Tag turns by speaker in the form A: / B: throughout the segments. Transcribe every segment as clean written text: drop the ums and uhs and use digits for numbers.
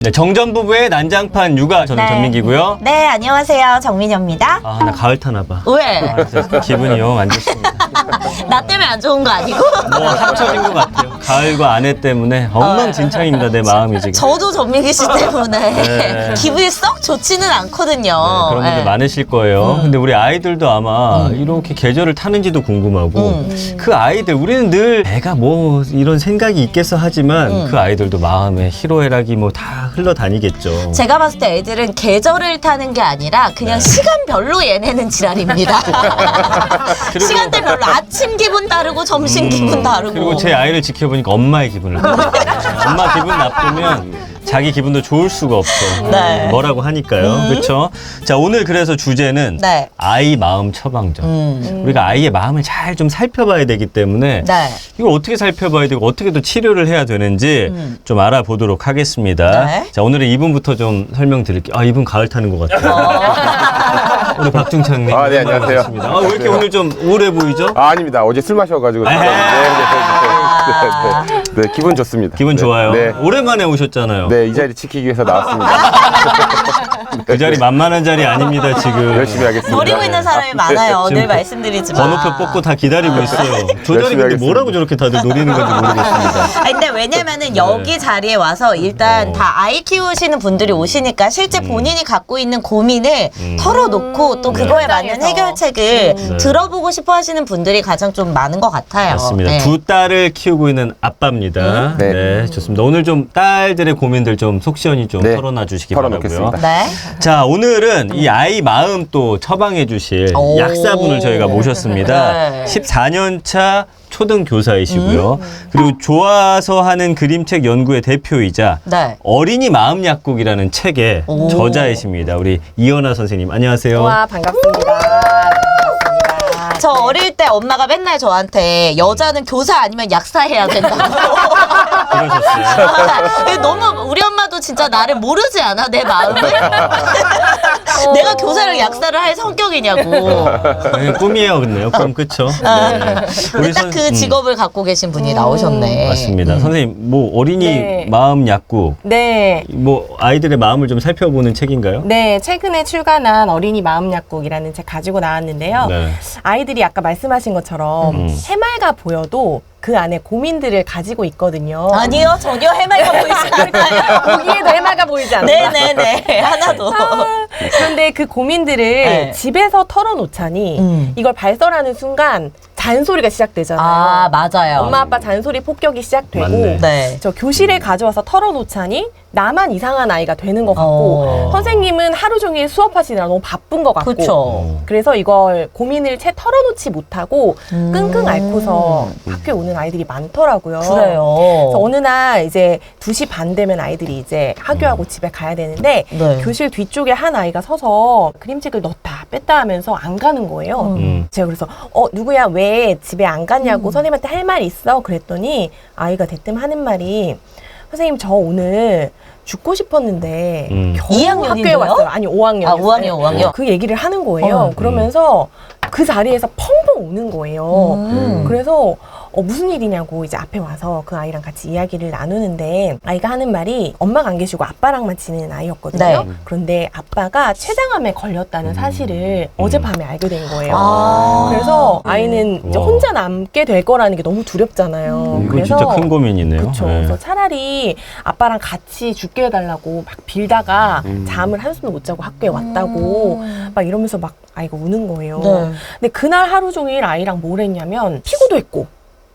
A: 네, 정전 부부의 난장판 육아 저는
B: 네.
A: 전민기고요.
B: 네, 안녕하세요. 정민여입니다.
A: 아, 나 가을 타나 봐.
B: 왜?
A: 그래서 기분이 영 안 좋습니다.
B: 나 때문에 안 좋은 거 아니고?
A: 뭐 합쳐진 것 같아요. 가을과 아내 때문에 엉망진창입니다. 내 마음이 지금.
B: 저도 전민기 씨 때문에
A: 네.
B: 기분이 썩 좋지는 않거든요.
A: 네, 그런 분들
B: 네.
A: 많으실 거예요. 근데 우리 아이들도 아마 이렇게 계절을 타는지도 궁금하고 그 아이들 우리는 늘 애가 뭐 이런 생각이 있겠어 하지만 그 아이들도 마음에 희로애락이 뭐 다 흘러다니겠죠.
B: 제가 봤을 때 애들은 계절을 타는 게 아니라 그냥 시간별로 얘네는 지랄입니다.
A: 그리고-
B: 시간대별로 아침 기분 다르고 점심 기분 다르고.
A: 그리고 제 아이를 지켜보니까 엄마의 기분을 봐요. 엄마 기분 나쁘면 자기 기분도 좋을 수가 없어.
B: 네.
A: 뭐라고 하니까요. 그렇죠? 자, 오늘 그래서 주제는
B: 네.
A: 아이 마음 처방전. 우리가 아이의 마음을 잘 좀 살펴봐야 되기 때문에
B: 네.
A: 이걸 어떻게 살펴봐야 되고 어떻게 또 치료를 해야 되는지 좀 알아보도록 하겠습니다.
B: 네.
A: 자, 오늘은 이분부터 좀 설명드릴게요. 아, 이분 가을 타는 것 같아요. 우리 박중창님.
C: 아, 네, 안녕하세요.
A: 반갑습니다. 아, 왜 이렇게 오늘 좀 우울해 보이죠?
C: 아, 아닙니다. 어제 술 마셔가지고.
A: 에헤이.
C: 네, 기분 좋습니다.
A: 기분
C: 네,
A: 좋아요.
C: 네.
A: 오랜만에 오셨잖아요.
C: 네, 이 자리 지키기 위해서 나왔습니다.
A: 그 자리 만만한 자리 아닙니다, 지금.
C: 열심히 하겠습니다.
B: 노리고 있는 사람이 많아요.
A: 지금
B: 늘 말씀드리지만.
A: 번호표 뽑고 다 기다리고 있어요. 저 자리
C: 열심히
A: 근데
C: 하겠습니다.
A: 뭐라고 저렇게 다들 노리는 건지 모르겠습니다.
B: 아니, 근데 왜냐면은 여기 자리에 와서 일단 다 아이 키우시는 분들이 오시니까 실제 본인이 갖고 있는 고민을 털어놓고 또 그거에 맞는 해결책을 들어보고 싶어 하시는 분들이 가장 좀 많은 것 같아요.
A: 맞습니다.
B: 네.
A: 두 딸을 키우고 있는 아빠입니다. 네.
C: 네.
A: 좋습니다. 오늘 좀 딸들의 고민들 좀 속 시원히 좀
C: 네,
A: 털어놔 주시기 바라고요.
C: 털어놓겠습니다.
B: 네.
A: 자, 오늘은 이 아이 마음 또 처방해 주실
B: 오.
A: 약사분을 저희가 모셨습니다.
B: 네.
A: 14년 차 초등 교사이시고요. 그리고 좋아서 하는 그림책 연구의 대표이자
B: 네.
A: 어린이 마음 약국이라는 책의
B: 오.
A: 저자이십니다. 우리 이연아 선생님, 안녕하세요.
D: 와, 반갑습니다.
B: 저 어릴 때 엄마가 맨날 저한테 여자는 교사 아니면 약사 해야 된다고.
A: 그러셨어요?
B: 너무 우리 엄마도 진짜 나를 모르지 않아, 내 마음을? 내가 교사를 약사를 할 성격이냐고.
A: 네, 꿈이에요, 근데요. 꿈 그쵸? 네.
B: 근데 딱 그 직업을 갖고 계신 분이 나오셨네.
A: 맞습니다. 선생님, 뭐 어린이
D: 네.
A: 마음 약국,
D: 네.
A: 뭐 아이들의 마음을 좀 살펴보는 책인가요?
D: 네, 최근에 출간한 어린이 마음약국이라는 책 가지고 나왔는데요.
A: 네.
D: 아이들이 아까 말씀하신 것처럼 해맑아 보여도 그 안에 고민들을 가지고 있거든요.
B: 아니요, 전혀 해맑아 보이지 않아요.
D: 보기에도 해맑아 보이지 않나?
B: 네네네. 하나도.
D: 그런데 그 고민들을
B: 네.
D: 집에서 털어놓자니 이걸 발설하는 순간 잔소리가 시작되잖아요.
B: 아, 맞아요.
D: 엄마 아빠 잔소리 폭격이 시작되고
A: 맞네.
B: 네.
D: 저 교실에 가져와서 털어놓자니 나만 이상한 아이가 되는 것 같고 선생님은 하루 종일 수업하시느라 너무 바쁜 것 같고
B: 그쵸.
D: 그래서 이걸 고민을 채 털어놓지 못하고 끙끙 앓고서 학교에 오는 아이들이 많더라고요. 그래서
B: 그래요.
D: 어느 날 이제 2시 반 되면 아이들이 이제 학교하고 집에 가야 되는데
B: 네.
D: 교실 뒤쪽에 한 아이가 서서 그림책을 넣었다 뺐다 하면서 안 가는 거예요. 제가 그래서 누구야 왜 집에 안 갔냐고 선생님한테 할 말 있어? 그랬더니 아이가 대뜸 하는 말이 선생님 저 오늘 죽고 싶었는데 겨우
B: 2학년인데요?
D: 학교에 왔어요. 아니 5학년.
B: 아, 5학년, 5학년.
D: 그 얘기를 하는 거예요. 그러면서 그 자리에서 펑펑 우는 거예요. 그래서 무슨 일이냐고 이제 앞에 와서 그 아이랑 같이 이야기를 나누는데 아이가 하는 말이 엄마가 안 계시고 아빠랑만 지내는 아이였거든요.
B: 네.
D: 그런데 아빠가 췌장암에 걸렸다는 사실을 어젯밤에 알게 된 거예요.
B: 아.
D: 그래서 아이는 이제
A: 와.
D: 혼자 남게 될 거라는 게 너무 두렵잖아요.
A: 이건 진짜 큰 고민이네요.
D: 그렇죠.
A: 네.
D: 그래서 차라리 아빠랑 같이 죽게 해달라고 막 빌다가 잠을 한숨도 못 자고 학교에 왔다고 막 이러면서 막 아이가 우는 거예요.
B: 네.
D: 근데 그날 하루 종일 아이랑 뭘 했냐면 피구도 했고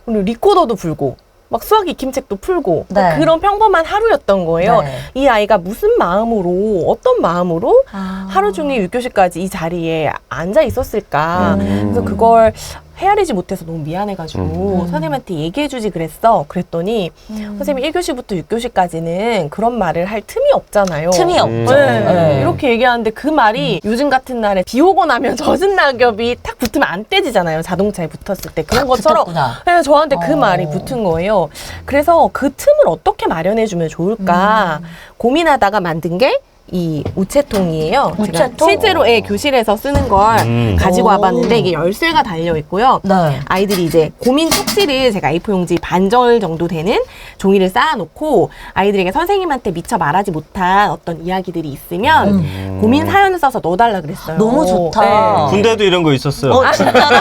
D: 그리고 리코더도 불고 막 수학 익힘책도 풀고
B: 네.
D: 막 그런 평범한 하루였던 거예요.
B: 네.
D: 이 아이가 무슨 마음으로 어떤 마음으로
B: 아.
D: 하루 종일 6교시까지 이 자리에 앉아 있었을까. 그래서 그걸 헤아리지 못해서 너무 미안해가지고 선생님한테 얘기해주지 그랬더니 선생님이 1교시부터 6교시까지는 그런 말을 할 틈이 없잖아요.
B: 틈이 없죠.
D: 네.
B: 네.
D: 이렇게 얘기하는데 그 말이 요즘 같은 날에 비 오고 나면 젖은 낙엽이 탁 붙으면 안 떼지잖아요. 자동차에 붙었을 때. 그런 것처럼
B: 붙었구나.
D: 네, 저한테 그 말이 붙은 거예요. 그래서 그 틈을 어떻게 마련해주면 좋을까 고민하다가 만든 게 이 우체통이에요. 제가
B: 우체통?
D: 실제로 교실에서 쓰는 걸 가지고 와봤는데 이게 열쇠가 달려 있고요.
B: 네.
D: 아이들이 이제 고민 쪽지를 제가 A4 용지 반절 정도 되는 종이를 쌓아놓고 아이들에게 선생님한테 미처 말하지 못한 어떤 이야기들이 있으면 고민 사연을 써서 넣어달라 그랬어요.
B: 너무 좋다.
D: 네.
A: 군대도 이런 거 있었어요.
B: 진짜로?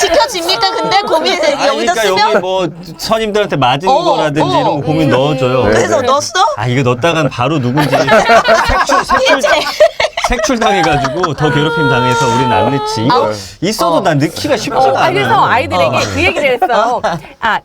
B: 지켜집니까? 근데 고민 여기다
A: 그러니까
B: 쓰면?
A: 여기 뭐 선임들한테 맞은 거라든지 이런 거 고민 넣어줘요.
B: 그래서 넣었어?
A: 아 이거 넣었다간 바로 누군지 색출 당해가지고 더 괴롭힘 당해서 우린 안 넣지. 이거 있어도 난 넣기가 쉽지가 않아.
D: 그래서 아이들에게 그 얘기를 했어요.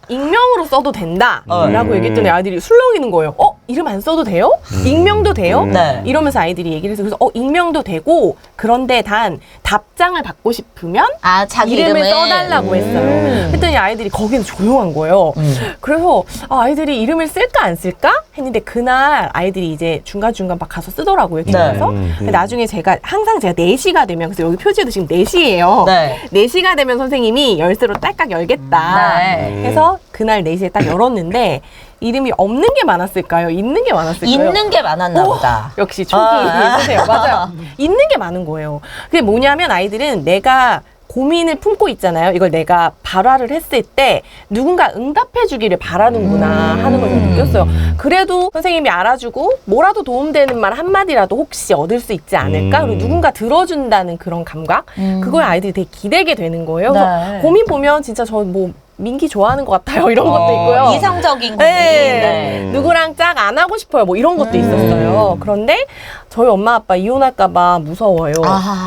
D: 익명으로 써도 된다. 라고 얘기했더니 아이들이 술렁이는 거예요. 이름 안 써도 돼요? 익명도 돼요?
B: 네.
D: 이러면서 아이들이 얘기를 해서 그래서 익명도 되고 그런데 단 답장을 받고 싶으면
B: 자기
D: 이름을
B: 이름을
D: 써달라고 했어요. 그랬더니 아이들이 거기는 조용한 거예요. 그래서 아이들이 이름을 쓸까 안 쓸까 했는데 그날 아이들이 이제 중간중간 막 가서 쓰더라고요. 집에서. 근데 나중에 제가 항상 제가 4시가 되면 그래서 여기 표지에도 지금 4시예요.
B: 네.
D: 4시가 되면 선생님이 열쇠로 딸깍 열겠다.
B: 네.
D: 해서 그날 4시에 딱 열었는데 이름이 없는 게 많았을까요? 있는 게 많았을까요?
B: 있는 게 많았나 보다.
D: 역시 초기 쓰세요. 맞아요. 있는 게 많은 거예요. 그게 뭐냐면 아이들은 내가 고민을 품고 있잖아요. 이걸 내가 발화를 했을 때 누군가 응답해 주기를 바라는구나 하는 걸 느꼈어요. 그래도 선생님이 알아주고 뭐라도 도움되는 말 한마디라도 혹시 얻을 수 있지 않을까? 그리고 누군가 들어준다는 그런 감각? 그걸 아이들이 되게 기대게 되는 거예요.
B: 네.
D: 그래서 고민 보면 진짜 저 뭐 민기 좋아하는 것 같아요. 이런 것도 있고요.
B: 이성적인 고민.
D: 네. 누구랑 짝 안 하고 싶어요. 뭐 이런 것도 있었어요. 그런데 저희 엄마 아빠 이혼할까봐 무서워요.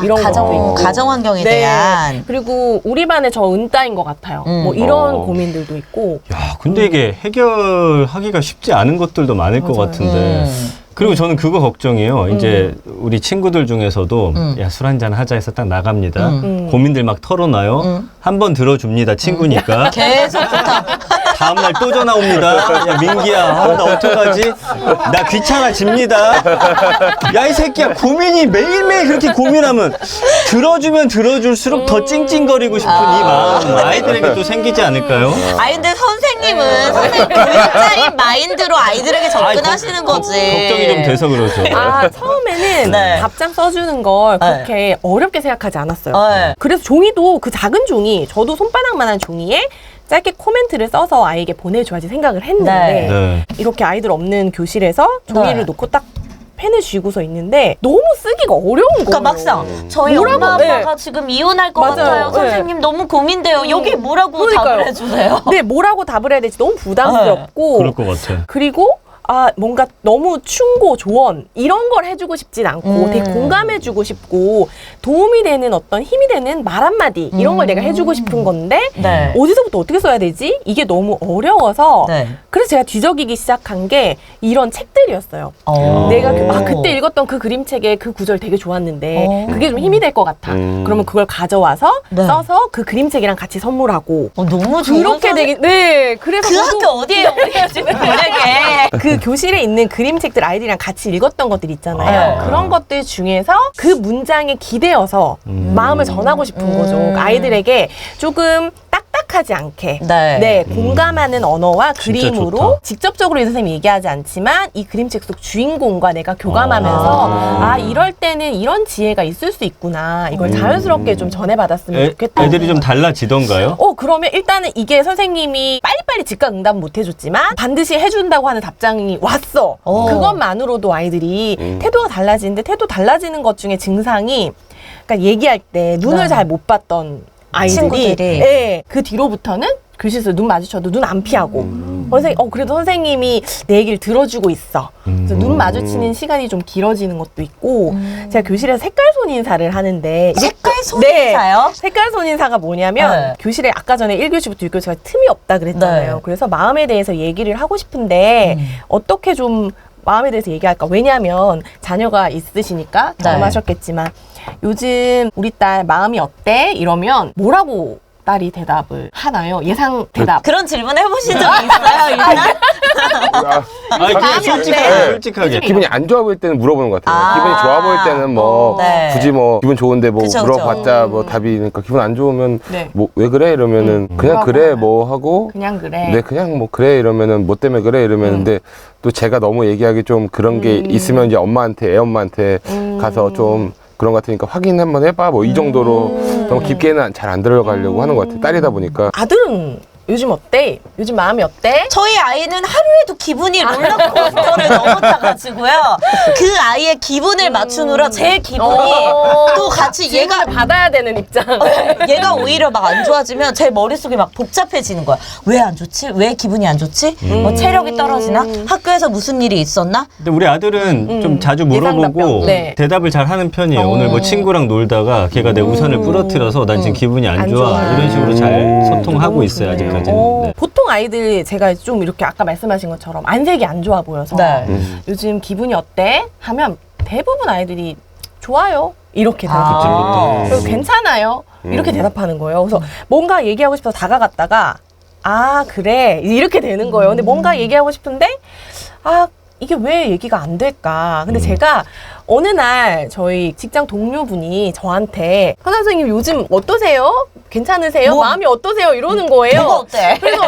D: 이런 것도 있고.
B: 가정 환경에
D: 네.
B: 대한.
D: 그리고 우리 반에 저 은따인 것 같아요. 뭐 이런 고민들도 있고.
A: 야, 근데 이게 해결하기가 쉽지 않은 것들도 많을 것 같은데. 그리고 저는 그거 걱정이에요. 이제 우리 친구들 중에서도 야, 술 한잔 하자 해서 딱 나갑니다. 고민들 막 털어놔요. 한 번 들어줍니다. 친구니까.
B: 계속 부탁.
A: 다음날 또 전화 옵니다. 야, 민기야, 나 어떡하지? 나 귀찮아집니다. 야, 이 새끼야, 고민이 매일매일 그렇게 고민하면 들어주면 들어줄수록 더 찡찡거리고 싶은 이 마음 아이들에게 또 생기지 않을까요?
B: 근데 선생님은 선생님 교육자인 마인드로 아이들에게 접근하시는 거지.
A: 걱정이 좀 돼서 그러죠.
D: 처음에는
B: 네.
D: 답장 써주는 걸 그렇게 어렵게 생각하지 않았어요.
B: 네.
D: 그래서 종이도 그 작은 종이, 저도 손바닥만한 종이에 짧게 코멘트를 써서 아이에게 보내줘야지 생각을 했는데
A: 네.
D: 이렇게 아이들 없는 교실에서 종이를
B: 네.
D: 놓고 딱 펜을 쥐고서 있는데 너무 쓰기가 어려운 거예요.
B: 그러니까 막상 저희
D: 뭐라고,
B: 엄마 아빠가
D: 네.
B: 지금 이혼할 것
D: 맞아요.
B: 같아요.
D: 네.
B: 선생님 너무 고민돼요. 여기 뭐라고
D: 그러니까요.
B: 답을 해주세요.
D: 네, 뭐라고 답을 해야 될지 너무 부담스럽고
A: 그럴 것 같아.
D: 그리고 뭔가 너무 충고, 조언 이런 걸 해주고 싶진 않고 되게 공감해주고 싶고 도움이 되는 어떤 힘이 되는 말 한마디 이런 걸 내가 해주고 싶은 건데
B: 네.
D: 어디서부터 어떻게 써야 되지? 이게 너무 어려워서
B: 네.
D: 그래서 제가 뒤적이기 시작한 게 이런 책들이었어요. 내가 그때 읽었던 그 그림책의 그 구절 되게 좋았는데 그게 좀 힘이 될 것 같아. 그러면 그걸 가져와서
B: 네.
D: 써서 그 그림책이랑 같이 선물하고
B: 너무 좋은
D: 그렇게 되게 네 그래서
B: 그
D: 저도
B: 학교 어디예요? 우리가 지금 보내게.
D: 그 교실에 있는 그림책들 아이들이랑 같이 읽었던 것들 있잖아요. 그런 것들 중에서 그 문장에 기대어서 마음을 전하고 싶은 거죠. 아이들에게 조금 딱딱하지 않게
B: 네.
D: 공감하는 언어와
A: 진짜
D: 그림으로
A: 좋다.
D: 직접적으로 이 선생님이 얘기하지 않지만 이 그림책 속 주인공과 내가 교감하면서 이럴 때는 이런 지혜가 있을 수 있구나. 이걸 자연스럽게 좀 전해받았으면 좋겠다.
A: 애들이 좀 달라지던가요?
D: 그러면 일단은 이게 선생님이 빨리빨리 즉각 응답 못 해줬지만 반드시 해준다고 하는 답장이 왔어. 그것만으로도 아이들이 태도가 달라지는데 태도 달라지는 것 중에 증상이 그러니까 얘기할 때 눈을
B: 네.
D: 잘 못 봤던 아이들이
B: 친구들이.
D: 예, 그 뒤로부터는 교실에서 눈 마주쳐도 눈 안 피하고 그래도 선생님이 내 얘기를 들어주고 있어. 그래서 눈 마주치는 시간이 좀 길어지는 것도 있고 제가 교실에서 색깔 손인사를 하는데
B: 색깔 손인사요?
D: 색깔 손인사가 뭐냐면 교실에 아까 전에 1교시부터 6교시가 틈이 없다 그랬잖아요.
B: 네.
D: 그래서 마음에 대해서 얘기를 하고 싶은데 어떻게 좀 마음에 대해서 얘기할까? 왜냐하면 자녀가 있으시니까 경험하셨겠지만 요즘 우리 딸 마음이 어때? 이러면 뭐라고 딸이 대답을 하나요? 예상 대답.
B: 그런 질문 해보신 적 있어요? 일단?
A: 아니, 그냥
D: 마음이 안 돼.
A: 솔직하게.
C: 기분이 안 좋아 보일 때는 물어보는 것 같아요.
B: 아.
C: 기분이 좋아 보일 때는 뭐
B: 네.
C: 굳이 뭐 기분 좋은데 뭐
B: 그쵸,
C: 물어봤자 뭐 답이니까 기분 안 좋으면
D: 네.
C: 뭐 왜 그래 이러면은 그냥 그래 뭐 하고
D: 그냥 그래.
C: 네 그냥 뭐 그래 이러면은 뭐 때문에 그래 이러면 근데 또 제가 너무 얘기하기 좀 그런 게 있으면 이제 엄마한테 애 엄마한테 가서 좀 그런 것 같으니까 확인 한번 해봐 뭐 이 정도로 너무 깊게는 잘 안 들어가려고 하는 것 같아요. 딸이다 보니까.
D: 아들은 요즘 어때? 요즘 마음이 어때?
B: 저희 아이는 하루에도 기분이 롤러코스터를 넘었다가지고요. 그 아이의 기분을 맞추느라 제 기분이 또 같이 얘가
D: 받아야 되는 입장.
B: 얘가 오히려 막 안 좋아지면 제 머릿속이 막 복잡해지는 거야. 왜 안 좋지? 왜 기분이 안 좋지? 뭐 체력이 떨어지나? 학교에서 무슨 일이 있었나?
A: 근데 우리 아들은 좀 자주 물어보고
D: 예상답변. 네.
A: 대답을 잘 하는 편이에요. 오늘 뭐 친구랑 놀다가 걔가 내 우산을 부러뜨려서 난 지금 기분이 안 좋아. 이런 식으로 잘 소통하고 있어요, 아직까지는. 네.
D: 보통 아이들 제가 좀 이렇게 아까 말씀하신 것처럼 안색이 안 좋아 보여서
B: 네.
D: 요즘 기분이 어때? 하면 대부분 아이들이 좋아요. 이렇게
B: 아.
D: 대답하고 그리고 괜찮아요. 이렇게 대답하는 거예요. 그래서 뭔가 얘기하고 싶어서 다가갔다가 아 그래 이렇게 되는 거예요. 근데 뭔가 얘기하고 싶은데 아 이게 왜 얘기가 안 될까? 근데 제가 어느 날 저희 직장 동료분이 저한테 현 선생님 요즘 어떠세요? 괜찮으세요?
B: 뭐?
D: 마음이 어떠세요? 이러는 거예요.
B: 뭐가 어때?
D: 그래서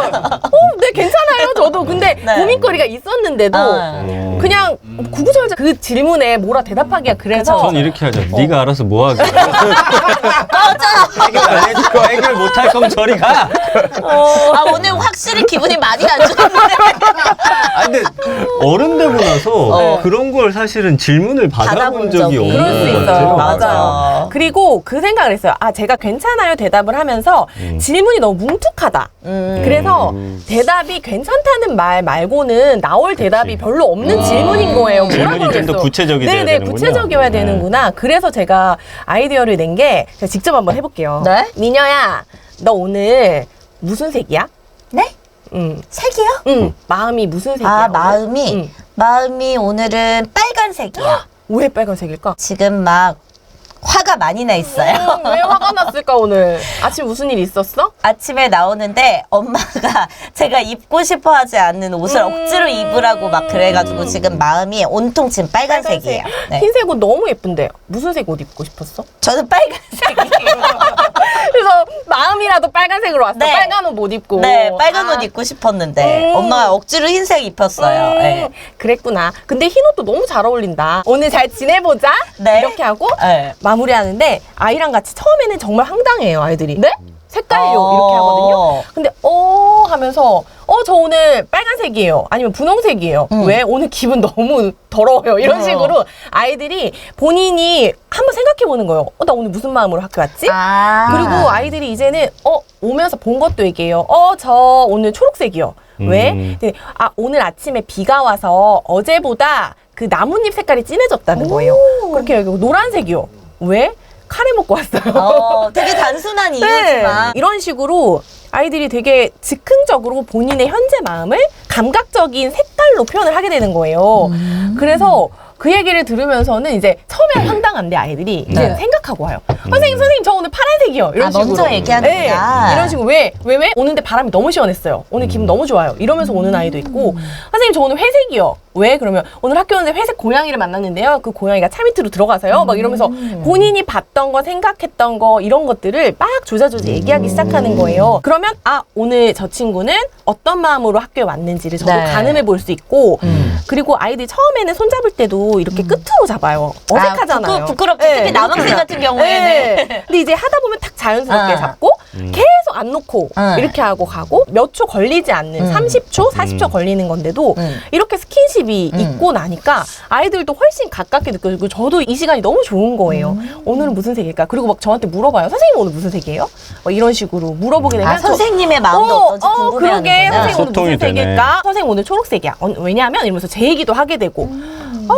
D: 네 괜찮아요. 저도 근데
B: 네.
D: 고민거리가 있었는데도
B: 아.
D: 그냥 구구절절 그 질문에 뭐라 대답하기가 그래서
A: 전 이렇게 하죠. 네가 알아서 뭐 하게. 해결 안 해줄 거 해결 못 할 거면 저리 가.
B: 아 오늘 확실히 기분이 많이 안 좋은데.
A: 아 근데 어른 되고 나서 그런 걸 사실은 질문을 받아본 적이 없는
D: 그럴 수
A: 것
D: 있어요.
A: 같아요.
D: 맞아요. 그리고 그 생각을 했어요. 아, 제가 괜찮아요 대답을 하면서 질문이 너무 뭉툭하다. 그래서 대답이 괜찮다는 말 말고는 나올 대답이 별로 없는 질문인 거예요. 뭐라
A: 질문이 좀 더
D: 그러겠어.
A: 구체적이 돼야
D: 네네,
A: 되는군요.
D: 구체적이어야
A: 네.
D: 되는구나. 그래서 제가 아이디어를 낸 게 제가 직접 한번 해볼게요.
B: 네?
D: 미녀야, 너 오늘 무슨 색이야?
B: 네?
D: 응.
B: 색이요?
D: 마음이 무슨 색이야?
B: 아
D: 오늘?
B: 마음이
D: 응.
B: 마음이 오늘은 빨간색이야.
D: 왜 빨간색일까?
B: 지금 막 화가 많이 나 있어요.
D: 왜 화가 났을까 오늘? 아침 무슨 일 있었어?
B: 아침에 나오는데 엄마가 제가 입고 싶어 하지 않는 옷을 억지로 입으라고 막 그래가지고 지금 마음이 온통 지금 빨간색이에요. 네.
D: 흰색 옷 너무 예쁜데 무슨 색 옷 입고 싶었어?
B: 저는 빨간색이에요.
D: 그래서 마음이라도 빨간색으로 왔어.
B: 네.
D: 빨간 옷 못 입고.
B: 네, 빨간 옷 입고 싶었는데 엄마가 억지로 흰색 입혔어요. 네.
D: 그랬구나. 근데 흰 옷도 너무 잘 어울린다. 오늘 잘 지내보자.
B: 네.
D: 이렇게 하고
B: 네.
D: 마무리하는데 아이랑 같이 처음에는 정말 황당해요 아이들이. 네? 색깔요
B: 어.
D: 이렇게 하거든요. 근데 하면서 저 오늘 빨간색이에요. 아니면 분홍색이에요. 왜? 오늘 기분 너무 더러워요. 이런 식으로 아이들이 본인이 한번 생각해 보는 거예요. 나 오늘 무슨 마음으로 학교 왔지?
B: 아.
D: 그리고 아이들이 이제는 오면서 본 것도 얘기해요. 저 오늘 초록색이요. 왜? 근데, 오늘 아침에 비가 와서 어제보다 그 나뭇잎 색깔이 진해졌다는 거예요. 그렇게 여기고 노란색이요. 왜? 카레 먹고 왔어요.
B: 되게 단순한
D: 네.
B: 이유지만
D: 이런 식으로 아이들이 되게 즉흥적으로 본인의 현재 마음을 감각적인 색깔로 표현을 하게 되는 거예요. 그래서 그 얘기를 들으면서는 이제 처음에 황당한데 아이들이 이제
B: 네.
D: 생각하고 와요. 선생님 저 오늘 파란색이요. 이런 식으로.
B: 먼저 얘기하는구나.
D: 네, 이런 식으로 왜? 오는데 바람이 너무 시원했어요. 오늘 기분 너무 좋아요. 이러면서 오는 아이도 있고 선생님 저 오늘 회색이요. 왜? 그러면 오늘 학교 오는데 회색 고양이를 만났는데요. 그 고양이가 차 밑으로 들어가서요. 막 이러면서 본인이 봤던 거 생각했던 거 이런 것들을 막 조자조자 얘기하기 시작하는 거예요. 그러면 오늘 저 친구는 어떤 마음으로 학교에 왔는지를 저도
B: 네.
D: 가늠해 볼 수 있고 그리고 아이들이 처음에는 손잡을 때도 이렇게 끝으로 잡아요. 어색하잖아요.
B: 부끄럽지. 특히 남학생 같은 경우에는.
D: 네. 근데 이제 하다 보면 딱 자연스럽게 잡고 계속 안 놓고 이렇게 하고 가고 몇 초 걸리지 않는 30초, 40초 걸리는 건데도 이렇게 스킨십이 있고 나니까 아이들도 훨씬 가깝게 느껴지고 저도 이 시간이 너무 좋은 거예요. 오늘은 무슨 색일까? 그리고 막 저한테 물어봐요. 선생님 오늘 무슨 색이에요? 이런 식으로 물어보게 되면
B: 선생님의 마음도 어떤지 궁금해하는
D: 그러게
B: 거구나.
D: 선생님 오늘
A: 소통이
D: 무슨
A: 되네.
D: 색일까? 선생님 오늘 초록색이야. 왜냐하면 이러면서 제 얘기도 하게 되고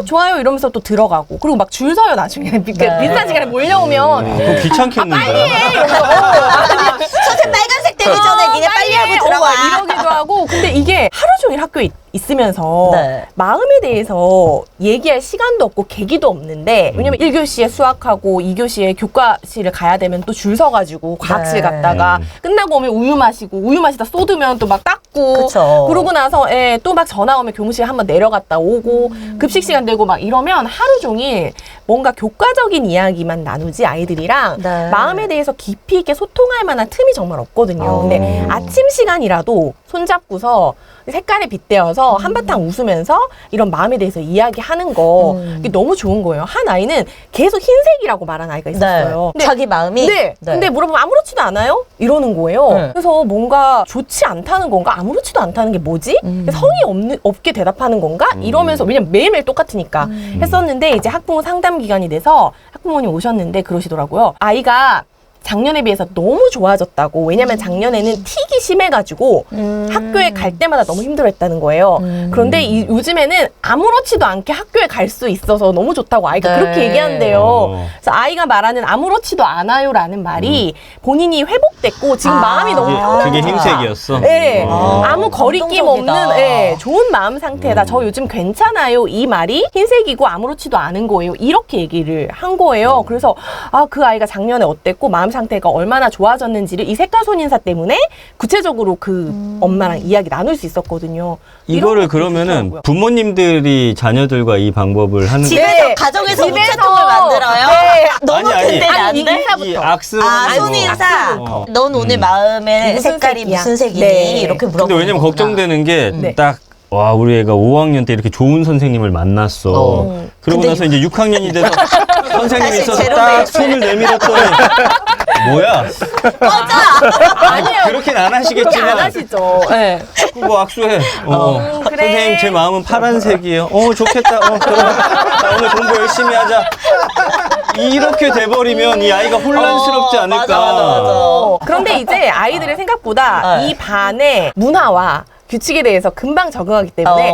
D: 좋아요 이러면서 또 들어가고 그리고 막 줄 서요 나중에 비슷한 시간에 몰려오면
A: 그거 귀찮겠는데.
B: 선생님 빨간색 되기 전에 니네 빨리 하고 들어와.
D: 이러기도 하고 근데 이게 하루 종일 학교에 있으면서
B: 네.
D: 마음에 대해서 얘기할 시간도 없고 계기도 없는데 왜냐면 1교시에 수학하고 2교시에 교과실을 가야 되면 또 줄 서가지고 과학실
B: 네.
D: 갔다가 끝나고 오면 우유 마시고 우유 마시다 쏟으면 또 막 닦고
B: 그쵸.
D: 그러고 나서 또 막 전화 오면 교무실 한번 내려갔다 오고 급식 시간 되고 막 이러면 하루 종일 뭔가 교과적인 이야기만 나누지 아이들이랑
B: 네.
D: 마음에 대해서 깊이 있게 소통할 만한 틈이 정말 없거든요. 근데 아침 시간이라도 손잡고서 색깔에 빗대어서 한바탕 웃으면서 이런 마음에 대해서 이야기하는 거 이게 너무 좋은 거예요. 한 아이는 계속 흰색이라고 말한 아이가 있었어요. 근데
B: 자기 마음이.
D: 네. 근데 물어보면 아무렇지도 않아요? 이러는 거예요.
B: 네.
D: 그래서 뭔가 좋지 않다는 건가? 아무렇지도 않다는 게 뭐지? 성의 없게 대답하는 건가? 이러면서 왜냐면 매일매일 똑같으니까 했었는데 이제 학부모 상담 기간이 돼서 학부모님 오셨는데 그러시더라고요. 아이가 작년에 비해서 너무 좋아졌다고. 왜냐면 작년에는 틱이 심해가지고 학교에 갈 때마다 너무 힘들어했다는 거예요. 그런데 요즘에는 아무렇지도 않게 학교에 갈 수 있어서 너무 좋다고 아이가
B: 네.
D: 그렇게 얘기한대요. 그래서 아이가 말하는 아무렇지도 않아요라는 말이 본인이 회복됐고 지금 마음이 너무 편하다.
A: 그게 흰색이었어?
D: 네. 아무 거리낌
B: 감동적이다.
D: 없는 좋은 마음 상태다. 저 요즘 괜찮아요. 이 말이 흰색이고 아무렇지도 않은 거예요. 이렇게 얘기를 한 거예요. 그래서 그 아이가 작년에 어땠고 마음 상태가 얼마나 좋아졌는지를 이 색깔 손인사 때문에 구체적으로 그 엄마랑 이야기 나눌 수 있었거든요.
A: 이거를
D: 이런 것도
A: 그러면은
D: 좋더라고요.
A: 부모님들이 자녀들과 이 방법을 하는
B: 집에서
D: 네.
B: 가정에서
D: 집에서.
B: 우체통을 만들어요?
D: 네.
B: 너무
A: 아니,
B: 근데 안
D: 아니,
B: 돼?
D: 인사부터.
A: 이 악수
B: 손인사.
A: 어.
B: 넌 오늘 마음의
D: 무슨
B: 색깔이
D: 색이야?
B: 무슨 색이니?
D: 네.
B: 이렇게 물어보는
A: 근데 왜냐면
B: 거구나.
A: 걱정되는 게
D: 네.
A: 딱 와, 우리 애가 5학년 때 이렇게 좋은 선생님을 만났어. 그러고
B: 근데
A: 나서 이제 6학년이 돼서 선생님이
B: 다시
A: 있어서
B: 제로
A: 딱
B: 베이스.
A: 손을 내밀었더니 뭐야?
D: 아니에요.
A: 그렇게는 안
D: 그렇게 안
A: 하시겠지만
D: 하시죠. 네.
A: 뭐 악수해.
D: 그래.
A: 선생님 제 마음은 파란색이에요. 좋겠다. 그럼 나 오늘 공부 열심히 하자. 이렇게 돼버리면 이 아이가 혼란스럽지 않을까.
B: 맞아.
D: 그런데 이제 아이들의 생각보다
B: 네.
D: 이 반의 문화와 규칙에 대해서 금방 적응하기 때문에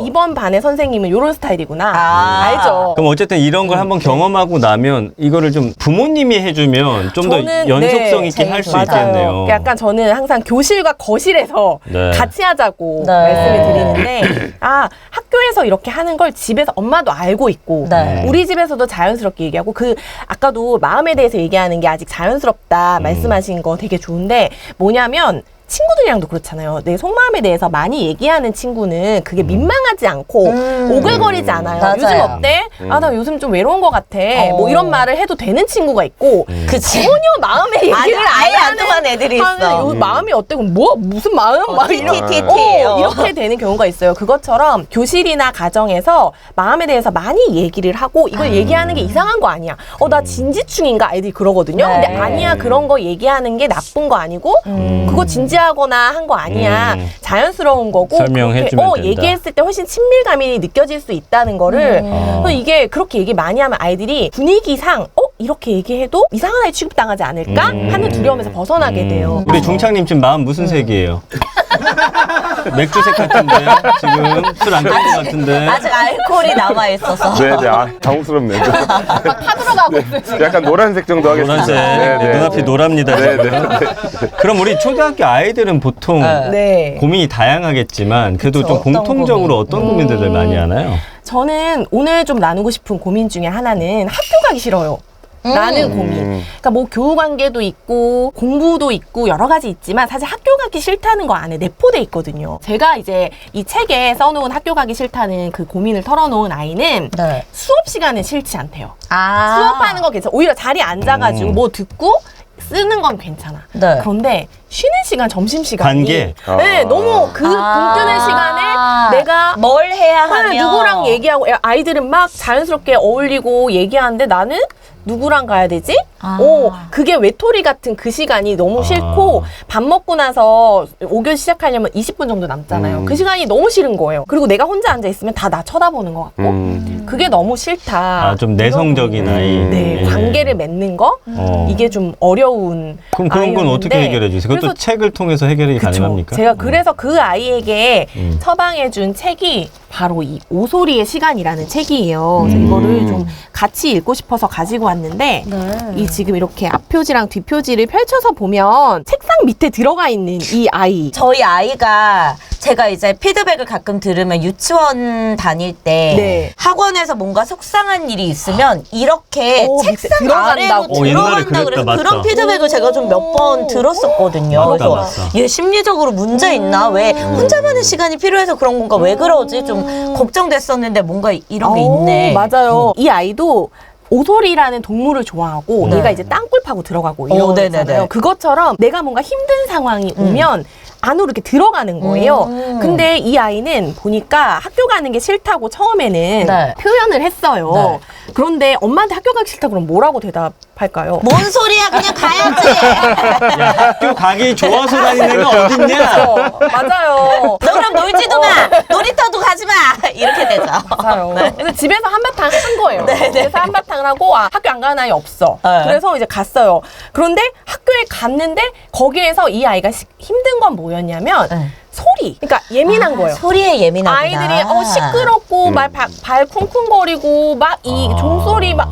D: 이번 반의 선생님은 이런 스타일이구나. 알죠.
A: 그럼 어쨌든 이런 걸 한번 경험하고 나면 이거를 좀 부모님이 해주면 좀 더
D: 저는,
A: 연속성
D: 네,
A: 있게 할 수
D: 맞아요.
A: 있겠네요.
D: 약간 저는 항상 교실과 거실에서
A: 네.
D: 같이 하자고
B: 네.
D: 말씀을 드리는데 학교에서 이렇게 하는 걸 집에서 엄마도 알고 있고
B: 네.
D: 우리 집에서도 자연스럽게 얘기하고 아까도 마음에 대해서 얘기하는 게 아직 자연스럽다 말씀하신 거 되게 좋은데 뭐냐면 친구들이랑도 그렇잖아요. 내 속마음에 대해서 많이 얘기하는 친구는 그게 민망하지 않고 오글거리지 않아요.
B: 맞아요.
D: 요즘 어때? 나 요즘 좀 외로운 것 같아. 뭐 이런 말을 해도 되는 친구가 있고
B: 그치.
D: 전혀 마음의 얘기를
B: 아예 안
D: 하는
B: 통하는 애들이
D: 하는
B: 있어.
D: 요 마음이 어때? 그럼 무슨 마음? 막
B: TTT.
D: 이렇게 되는 경우가 있어요. 그것처럼 교실이나 가정에서 마음에 대해서 많이 얘기를 하고 이걸 얘기하는 게 이상한 거 아니야. 나 진지충인가? 아이들이 그러거든요.
B: 네.
D: 근데 아니야. 그런 거 얘기하는 게 나쁜 거 아니고 그거 진지하거나 한 거 아니야. 자연스러운 거고
A: 설명해
D: 그렇게,
A: 주면 된다.
D: 얘기했을 때 훨씬 친밀감이 느껴질 수 있다는 거를 그래서 이게 그렇게 얘기 많이 하면 아이들이 분위기상 이렇게 얘기해도 이상한 아이 취급당하지 않을까 하는 두려움에서 벗어나게 돼요.
A: 우리 중창님 지금 마음 무슨 색이에요? 맥주색 같은데 지금 술 안 깬 것 같은데.
B: 아직 알코올이 남아있어서.
C: 네네. 당혹스럽네.
D: 타들어가고 있어요.
C: 약간 노란색 정도 하겠습니다.
A: 노란색.
C: 네네.
A: 눈앞이 노랍니다.
C: 네네.
A: 그럼 우리 초등학교 아이들은 보통
D: 네.
A: 고민이 다양하겠지만 그래도
B: 그쵸,
A: 좀
B: 어떤
A: 공통적으로 어떤 고민들을 많이 하나요?
D: 저는 오늘 좀 나누고 싶은 고민 중에 하나는 학교 가기 싫어요. 라는 고민. 그러니까 뭐 교우 관계도 있고 공부도 있고 여러 가지 있지만 사실 학교 가기 싫다는 거 안에 내포돼 있거든요. 제가 이제 이 책에 써놓은 학교 가기 싫다는 그 고민을 털어놓은 아이는
B: 네.
D: 수업 시간은 싫지 않대요.
B: 아.
D: 수업하는 거 괜찮아. 오히려 자리에 앉아가지고 뭐 듣고 쓰는 건 괜찮아.
B: 네.
D: 그런데 쉬는 시간, 점심 시간이
A: 관계?
D: 네, 너무 그 붕 뜨는 시간에 내가
B: 뭘 해야 하면
D: 누구랑 얘기하고 아이들은 막 자연스럽게 어울리고 얘기하는데 나는 누구랑 가야 되지? 그게 외톨이 같은 그 시간이 너무 싫고 밥 먹고 나서 5교시 시작하려면 20분 정도 남잖아요. 그 시간이 너무 싫은 거예요. 그리고 내가 혼자 앉아 있으면 다 나 쳐다보는 것 같고 그게 너무 싫다.
A: 좀 내성적인 아이.
D: 네, 관계를 맺는 거 이게 좀 어려운.
A: 그럼 그런 건 어떻게
D: 아이였는데
A: 해결해 주세요? 그것도
D: 그래서
A: 책을 통해서 해결이
D: 그쵸.
A: 가능합니까?
D: 제가 그래서 그 아이에게 처방해준 책이 바로 이 오소리의 시간이라는 책이에요. 그래서 이거를 좀 같이 읽고 싶어서 가지고 왔는데 이 지금 이렇게 앞표지랑 뒷표지를 펼쳐서 보면 책상 밑에 들어가 있는 이 아이.
B: 저희 아이가 제가 이제 피드백을 가끔 들으면 유치원 다닐 때
D: 네.
B: 학원에서 뭔가 속상한 일이 있으면 이렇게 책상
D: 들어간다고.
B: 아래로
A: 옛날에
B: 들어간다
A: 그랬다,
B: 그래서
A: 맞다.
B: 그런 피드백을 제가 좀 몇 번 들었었거든요.
A: 맞다,
B: 그래서
A: 맞다.
B: 얘 심리적으로 문제 있나? 왜 혼자만의 시간이 필요해서 그런 건가? 왜 그러지? 좀 걱정됐었는데 뭔가 이런 게 있네.
D: 맞아요. 이 아이도 오소리라는 동물을 좋아하고
B: 네.
D: 얘가 이제 땅굴 파고 들어가고
B: 네네네.
D: 이러잖아요. 그것처럼 내가 뭔가 힘든 상황이 오면 안으로 이렇게 들어가는 거예요. 근데 이 아이는 보니까 학교 가는 게 싫다고 처음에는
B: 네.
D: 표현을 했어요.
B: 네.
D: 그런데 엄마한테 학교 가기 싫다 그러면 뭐라고 대답할까요?
B: 뭔 소리야? 그냥 가야지.
A: 야, 학교 가기 좋아서 다니는 애가 어딨냐?
D: 맞아요.
B: 너 그럼 놀지도 마. 놀이터도 가지 마. 이렇게 되죠.
D: 맞아요. 그래서 집에서 한바탕 한 거예요. 집에서 한바탕을 하고 학교 안 가는 아이 없어.
B: 네.
D: 그래서 이제 갔어요. 그런데 학교에 갔는데 거기에서 이 아이가 힘든 건 뭐였냐면
B: 네.
D: 소리. 그러니까 예민한 거예요.
B: 소리에 예민하구나.
D: 아이들이 시끄럽고 발 쿵쿵거리고 막 이 종소리 막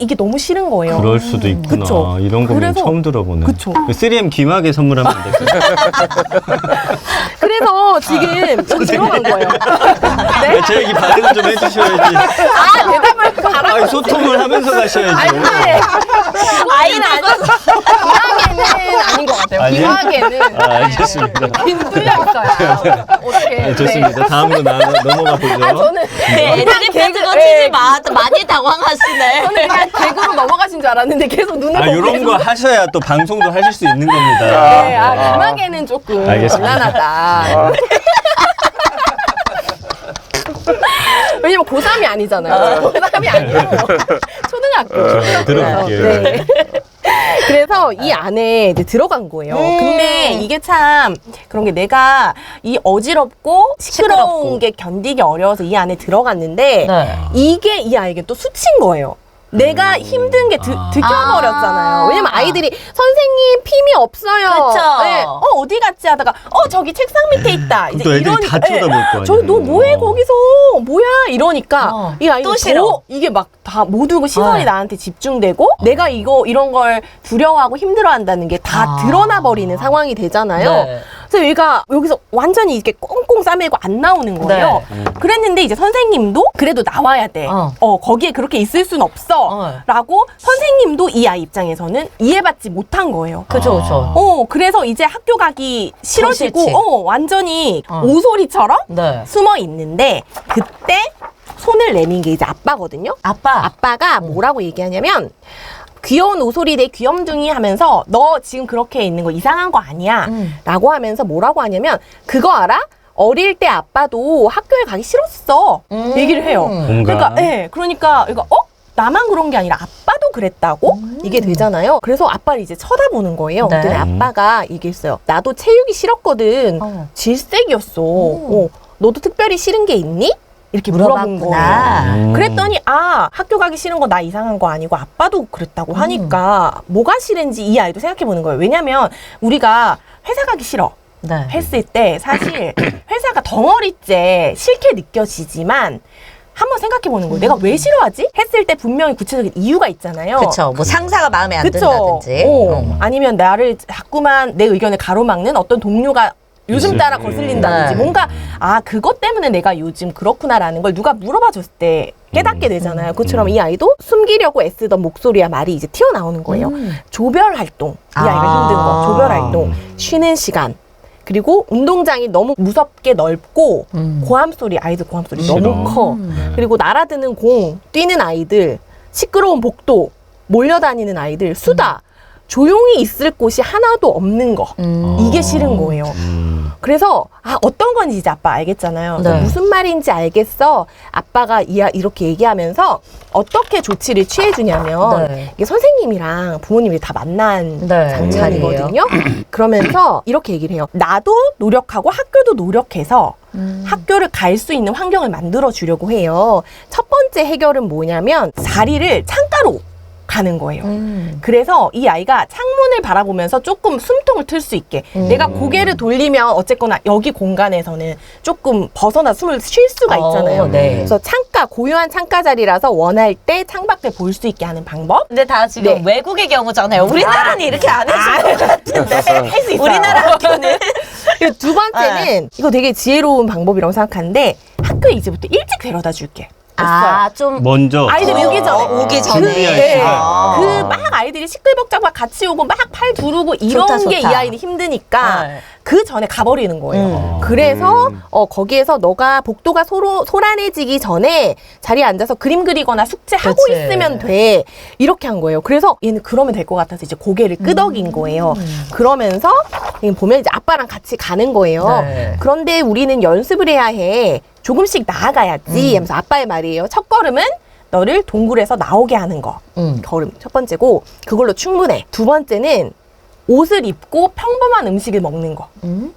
D: 이게 너무 싫은 거예요.
A: 그럴 수도 있구나.
D: 그쵸.
A: 이런 거면
D: 그래서-
A: 처음 들어보네.
D: 그쵸.
A: 3M 귀마개 선물하면 안 될까요?
D: 그래서 지금 여기 들어간 거예요. 네?
A: 제 얘기 반응 좀 해주셔야지.
D: 대답을 바라.
A: 아니, 소통을 하면서 가셔야지.
B: 아이는 아니고.
D: 귀하게는 아닌 것 같아요.
A: 아니에요?
D: 귀하게는.
A: 알겠습니다.
D: 귀는 뚫려 있어요. 어떻게?
A: 네, 좋습니다. 다음으로 넘어가 보죠.
D: 저는
B: 애들이 빼지고
D: 네.
B: 치지 마. 많이 당황하시네.
D: 저는 그냥 개그로 넘어가신 줄 알았는데 계속 눈을 보고
A: 이런 거 하셔야 또 방송도 하실 수 있는 겁니다.
D: 네, 귀마개는 조금
A: 알겠습니다.
D: 곤란하다. 왜냐면 고3이 아니잖아요. 고3이 아니에요. 초등학교.
A: 들어볼게요.
D: 네. 그래서 이 안에 이제 들어간 거예요. 근데 이게 참 그런 게 내가 이 어지럽고 시끄러운
B: 시끄럽고.
D: 게 견디기 어려워서 이 안에 들어갔는데
B: 네.
D: 이게 이 아이에게 또 수치인 거예요. 내가 힘든 게 들켜버렸잖아요. 왜냐면 아이들이 선생님 핌이 없어요.
B: 그쵸.
D: 네. 어디 갔지 하다가 저기 책상 밑에 있다.
A: 또 애들이 다 쳐다볼 거 아니에요.
D: 저기 너 뭐해 거기서 뭐야 이러니까 이 아이가
B: 또 싫어.
D: 이게 막 다 모두 시선이 나한테 집중되고 내가 이런 걸 두려워하고 힘들어한다는 게 다 드러나 버리는 상황이 되잖아요.
B: 네.
D: 그래서 얘가 여기서 완전히 이렇게 꽁꽁 싸매고 안 나오는 거예요. 그랬는데 이제 선생님도 그래도 나와야 돼. 거기에 그렇게 있을 순 없어. 라고 선생님도 이 아이 입장에서는 이해받지 못한 거예요.
B: 그죠, 그죠.
D: 그래서 이제 학교 가기
B: 싫지.
D: 싫어지고 완전히 오소리처럼
B: 네.
D: 숨어 있는데 그때 손을 내민 게 이제 아빠거든요. 아빠가 뭐라고 얘기하냐면 귀여운 오소리 내 귀염둥이 하면서 너 지금 그렇게 있는 거 이상한 거 아니야 라고 하면서 뭐라고 하냐면 그거 알아? 어릴 때 아빠도 학교에 가기 싫었어 얘기를 해요. 그러니까 이거 나만 그런 게 아니라 아빠도 그랬다고 이게 되잖아요. 그래서 아빠를 이제 쳐다보는 거예요.
B: 네.
D: 그랬더니 아빠가 얘기했어요. 나도 체육이 싫었거든. 질색이었어. 너도 특별히 싫은 게 있니? 이렇게 물어본 거예요. 그랬더니 학교 가기 싫은 거 나 이상한 거 아니고 아빠도 그랬다고 하니까 뭐가 싫은지 이 아이도 생각해 보는 거예요. 왜냐면 우리가 회사 가기 싫어 했을 때 사실 회사가 덩어리째 싫게 느껴지지만 한번 생각해 보는 거예요. 내가 왜 싫어하지? 했을 때 분명히 구체적인 이유가 있잖아요.
B: 그쵸. 뭐 상사가 마음에 안
D: 그쵸?
B: 든다든지.
D: 아니면 나를 자꾸만 내 의견을 가로막는 어떤 동료가 요즘 따라 거슬린다든지 뭔가 그것 때문에 내가 요즘 그렇구나라는 걸 누가 물어봐 줬을 때 깨닫게 되잖아요. 그처럼 이 아이도 숨기려고 애쓰던 목소리와 말이 이제 튀어나오는 거예요. 조별 활동, 이 아이가 힘든 거, 조별 활동, 쉬는 시간, 그리고 운동장이 너무 무섭게 넓고 고함 소리, 아이들 고함 소리 너무 커. 그리고 날아드는 공, 뛰는 아이들, 시끄러운 복도, 몰려다니는 아이들, 수다. 조용히 있을 곳이 하나도 없는 거. 이게 싫은 거예요. 그래서 어떤 건지 이제 아빠 알겠잖아요.
B: 네.
D: 무슨 말인지 알겠어. 아빠가 이렇게 얘기하면서 어떻게 조치를 취해주냐면 이게 선생님이랑 부모님이 다 만난 장면이거든요. 그러면서 이렇게 얘기를 해요. 나도 노력하고 학교도 노력해서 학교를 갈 수 있는 환경을 만들어 주려고 해요. 첫 번째 해결은 뭐냐면 자리를 창가로 가는 거예요. 그래서 이 아이가 창문을 바라보면서 조금 숨통을 틀 수 있게 내가 고개를 돌리면 어쨌거나 여기 공간에서는 조금 벗어나 숨을 쉴 수가 있잖아요.
B: 네.
D: 그래서 창가, 고요한 창가 자리라서 원할 때 창밖을 볼 수 있게 하는 방법.
B: 근데 다 지금
D: 네.
B: 외국의 경우잖아요. 우리나라는 이렇게 안 해줄 것 같은데.
D: 할 수 있어요.
B: 우리나라 학교는.
D: 그리고 두 번째는 이거 되게 지혜로운 방법이라고 생각하는데 학교에 이제부터 일찍 데려다 줄게.
B: 아, 좀.
A: 먼저
D: 아이들이 오기 전에.
B: 오기 전에.
A: 준비할
D: 네.
A: 시간.
D: 그 막 아이들이 시끌벅적막 같이 오고 막 팔 두르고 이런
B: 좋다,
D: 게 이
B: 좋다.
D: 아이는 힘드니까
B: 네.
D: 그 전에 가버리는 거예요. 그래서 거기에서 너가 복도가 소란해지기 전에 자리에 앉아서 그림 그리거나 숙제하고
B: 그치.
D: 있으면 돼. 이렇게 한 거예요. 그래서 얘는 그러면 될 것 같아서 이제 고개를 끄덕인 거예요. 그러면서 보면 이제 아빠랑 같이 가는 거예요.
B: 네.
D: 그런데 우리는 연습을 해야 해. 조금씩 나아가야지 하면서 아빠의 말이에요. 첫 걸음은 너를 동굴에서 나오게 하는 거. 걸음 첫 번째고 그걸로 충분해. 두 번째는 옷을 입고 평범한 음식을 먹는 거.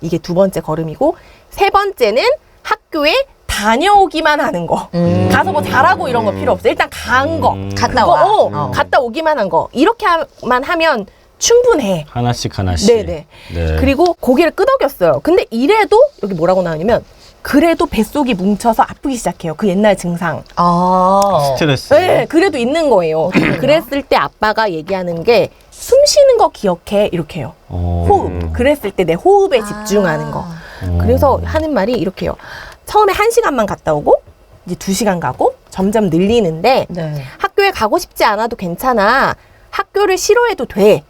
D: 이게 두 번째 걸음이고 세 번째는 학교에 다녀오기만 하는 거. 가서 뭐 잘하고 이런 거 필요 없어. 일단 간 거.
B: 갔다
D: 그거,
B: 와.
D: 갔다 오기만 한 거. 이렇게만 하면 충분해.
A: 하나씩 하나씩.
D: 네네.
A: 네.
D: 그리고 고개를 끄덕였어요. 근데 이래도 여기 뭐라고 나오냐면 그래도 뱃속이 뭉쳐서 아프기 시작해요. 그 옛날 증상.
B: 아.
A: 스트레스.
D: 네, 그래도 있는 거예요. 그랬을 때 아빠가 얘기하는 게 숨 쉬는 거 기억해 이렇게 해요. 호흡. 그랬을 때 내 호흡에 집중하는 거. 그래서 하는 말이 이렇게 해요. 처음에 1시간만 갔다 오고 이제 2시간 가고 점점 늘리는데
B: 네.
D: 학교에 가고 싶지 않아도 괜찮아. 학교를 싫어해도 돼.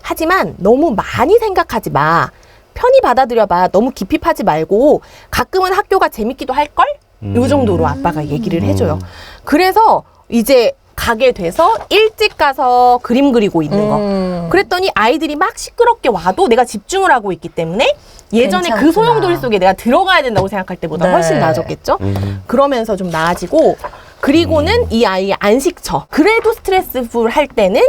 D: 하지만 너무 많이 생각하지 마. 편히 받아들여봐. 너무 깊이 파지 말고 가끔은 학교가 재밌기도 할걸? 요 정도로 아빠가 얘기를 해줘요. 그래서 이제 가게 돼서 일찍 가서 그림 그리고 있는 거. 그랬더니 아이들이 막 시끄럽게 와도 내가 집중을 하고 있기 때문에 예전에 그
B: 괜찮구나.
D: 소용돌이 속에 내가 들어가야 된다고 생각할 때보다
B: 네.
D: 훨씬 나아졌겠죠? 그러면서 좀 나아지고 그리고는 이 아이의 안식처. 그래도 스트레스풀 할 때는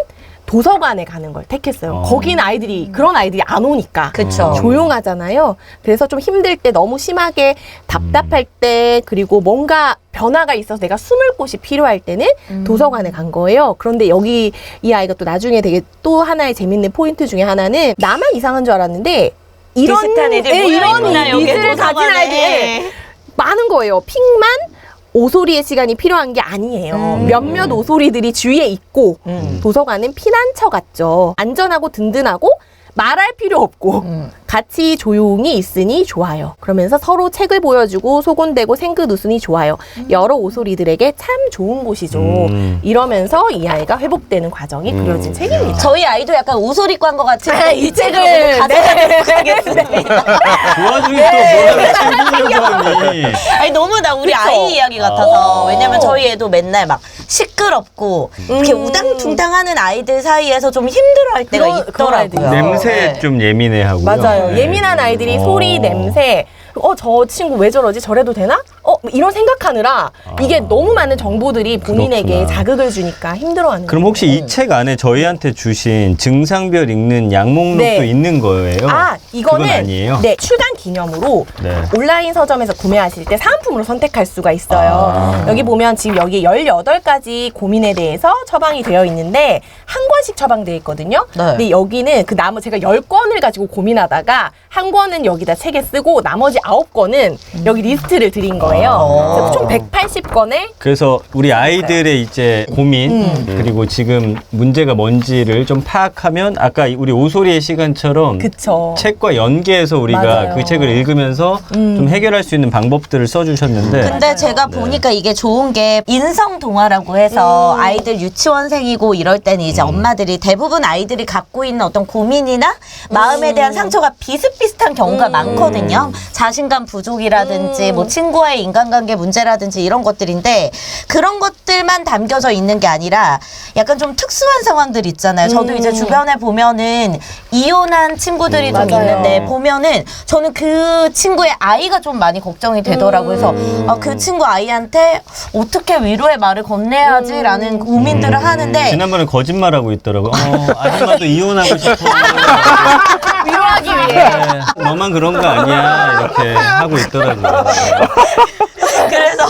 D: 도서관에 가는 걸 택했어요. 거기는 아이들이 그런 아이들이 안 오니까
B: 그쵸.
D: 조용하잖아요. 그래서 좀 힘들 때 너무 심하게 답답할 때 그리고 뭔가 변화가 있어서 내가 숨을 곳이 필요할 때는 도서관에 간 거예요. 그런데 여기 이 아이가 또 나중에 되게 또 하나의 재밌는 포인트 중에 하나는 나만 이상한 줄 알았는데 이런
B: 비슷한 애들
D: 예,
B: 모여있구나,
D: 이런
B: 여기
D: 니즈를 가진
B: 도서관에.
D: 아이들이 많은 거예요. 픽만 오소리의 시간이 필요한 게 아니에요. 몇몇 오소리들이 주위에 있고 도서관은 피난처 같죠. 안전하고 든든하고 말할 필요 없고 같이 조용히 있으니 좋아요. 그러면서 서로 책을 보여주고 소곤대고 생긋 웃으니 좋아요. 여러 오소리들에게 참 좋은 곳이죠. 이러면서 이 아이가 회복되는 과정이 그려진 책입니다.
B: 저희 아이도 약간 오소리과인 것 같은데
D: 아,
B: 이
D: 이
B: 책을
D: 책을,
B: 가져가도록 하겠습니다.
A: 그 와중에 또 뭐를 챙기려고 하니.
B: 아니 너무 나 우리 아이 이야기 같아서 왜냐면 저희 애도 맨날 막 시끄럽고 이렇게 우당퉁당하는 아이들 사이에서 좀 힘들어할 때가
D: 그런 아이들이
B: 있더라고요.
A: 냄새에
B: 네.
A: 좀 예민해하고요.
D: 맞아요.
A: 네.
D: 예민한 아이들이 소리, 냄새, 저 친구 왜 저러지? 저래도 되나? 이런 생각하느라 이게 너무 많은 정보들이 본인에게
A: 그렇구나.
D: 자극을 주니까 힘들어하는
A: 그럼 혹시 이 책 안에 저희한테 주신 증상별 읽는 약 목록도
D: 네.
A: 있는 거예요?
D: 이거는
A: 그건 아니에요?
D: 네, 출간 기념으로
A: 네.
D: 온라인 서점에서 구매하실 때 사은품으로 선택할 수가 있어요. 여기 보면 지금 여기 18가지 고민에 대해서 처방이 되어 있는데 한 권씩 처방되어 있거든요.
B: 네.
D: 근데 여기는 그 나머지 제가 10권을 가지고 고민하다가 한 권은 여기다 책에 쓰고 나머지 9권은 여기 리스트를 드린 거예요. 그래서 총 180권에
A: 그래서 우리 아이들의 이제 고민 그리고 지금 문제가 뭔지를 좀 파악하면 아까 우리 오소리의 시간처럼
D: 그쵸.
A: 책과 연계해서 우리가
D: 맞아요.
A: 그 책을 읽으면서 좀 해결할 수 있는 방법들을 써주셨는데
B: 근데 제가 보니까 이게 좋은 게 인성 동화라고 해서 아이들 유치원생이고 이럴 때는 이제 엄마들이 대부분 아이들이 갖고 있는 어떤 고민이나 마음에 대한 상처가 비슷비슷한 경우가 많거든요. 자신감 부족이라든지 뭐 친구와의 인간관계 문제라든지 이런 것들인데 그런 것들만 담겨져 있는 게 아니라 약간 좀 특수한 상황들 있잖아요. 저도 이제 주변에 보면은 이혼한 친구들이 좀
D: 맞아요.
B: 있는데 보면은 저는 그 친구의 아이가 좀 많이 걱정이 되더라고요. 그래서 그 친구 아이한테 어떻게 위로의 말을 건네야지라는 고민들을 하는데
A: 지난번에 거짓말하고 있더라고. 아줌마도 이혼하고 싶어.
D: 위로할 해소하기 위해.
A: 네, 너만 그런 거 아니야 이렇게 하고 있더라고요.
B: 그래서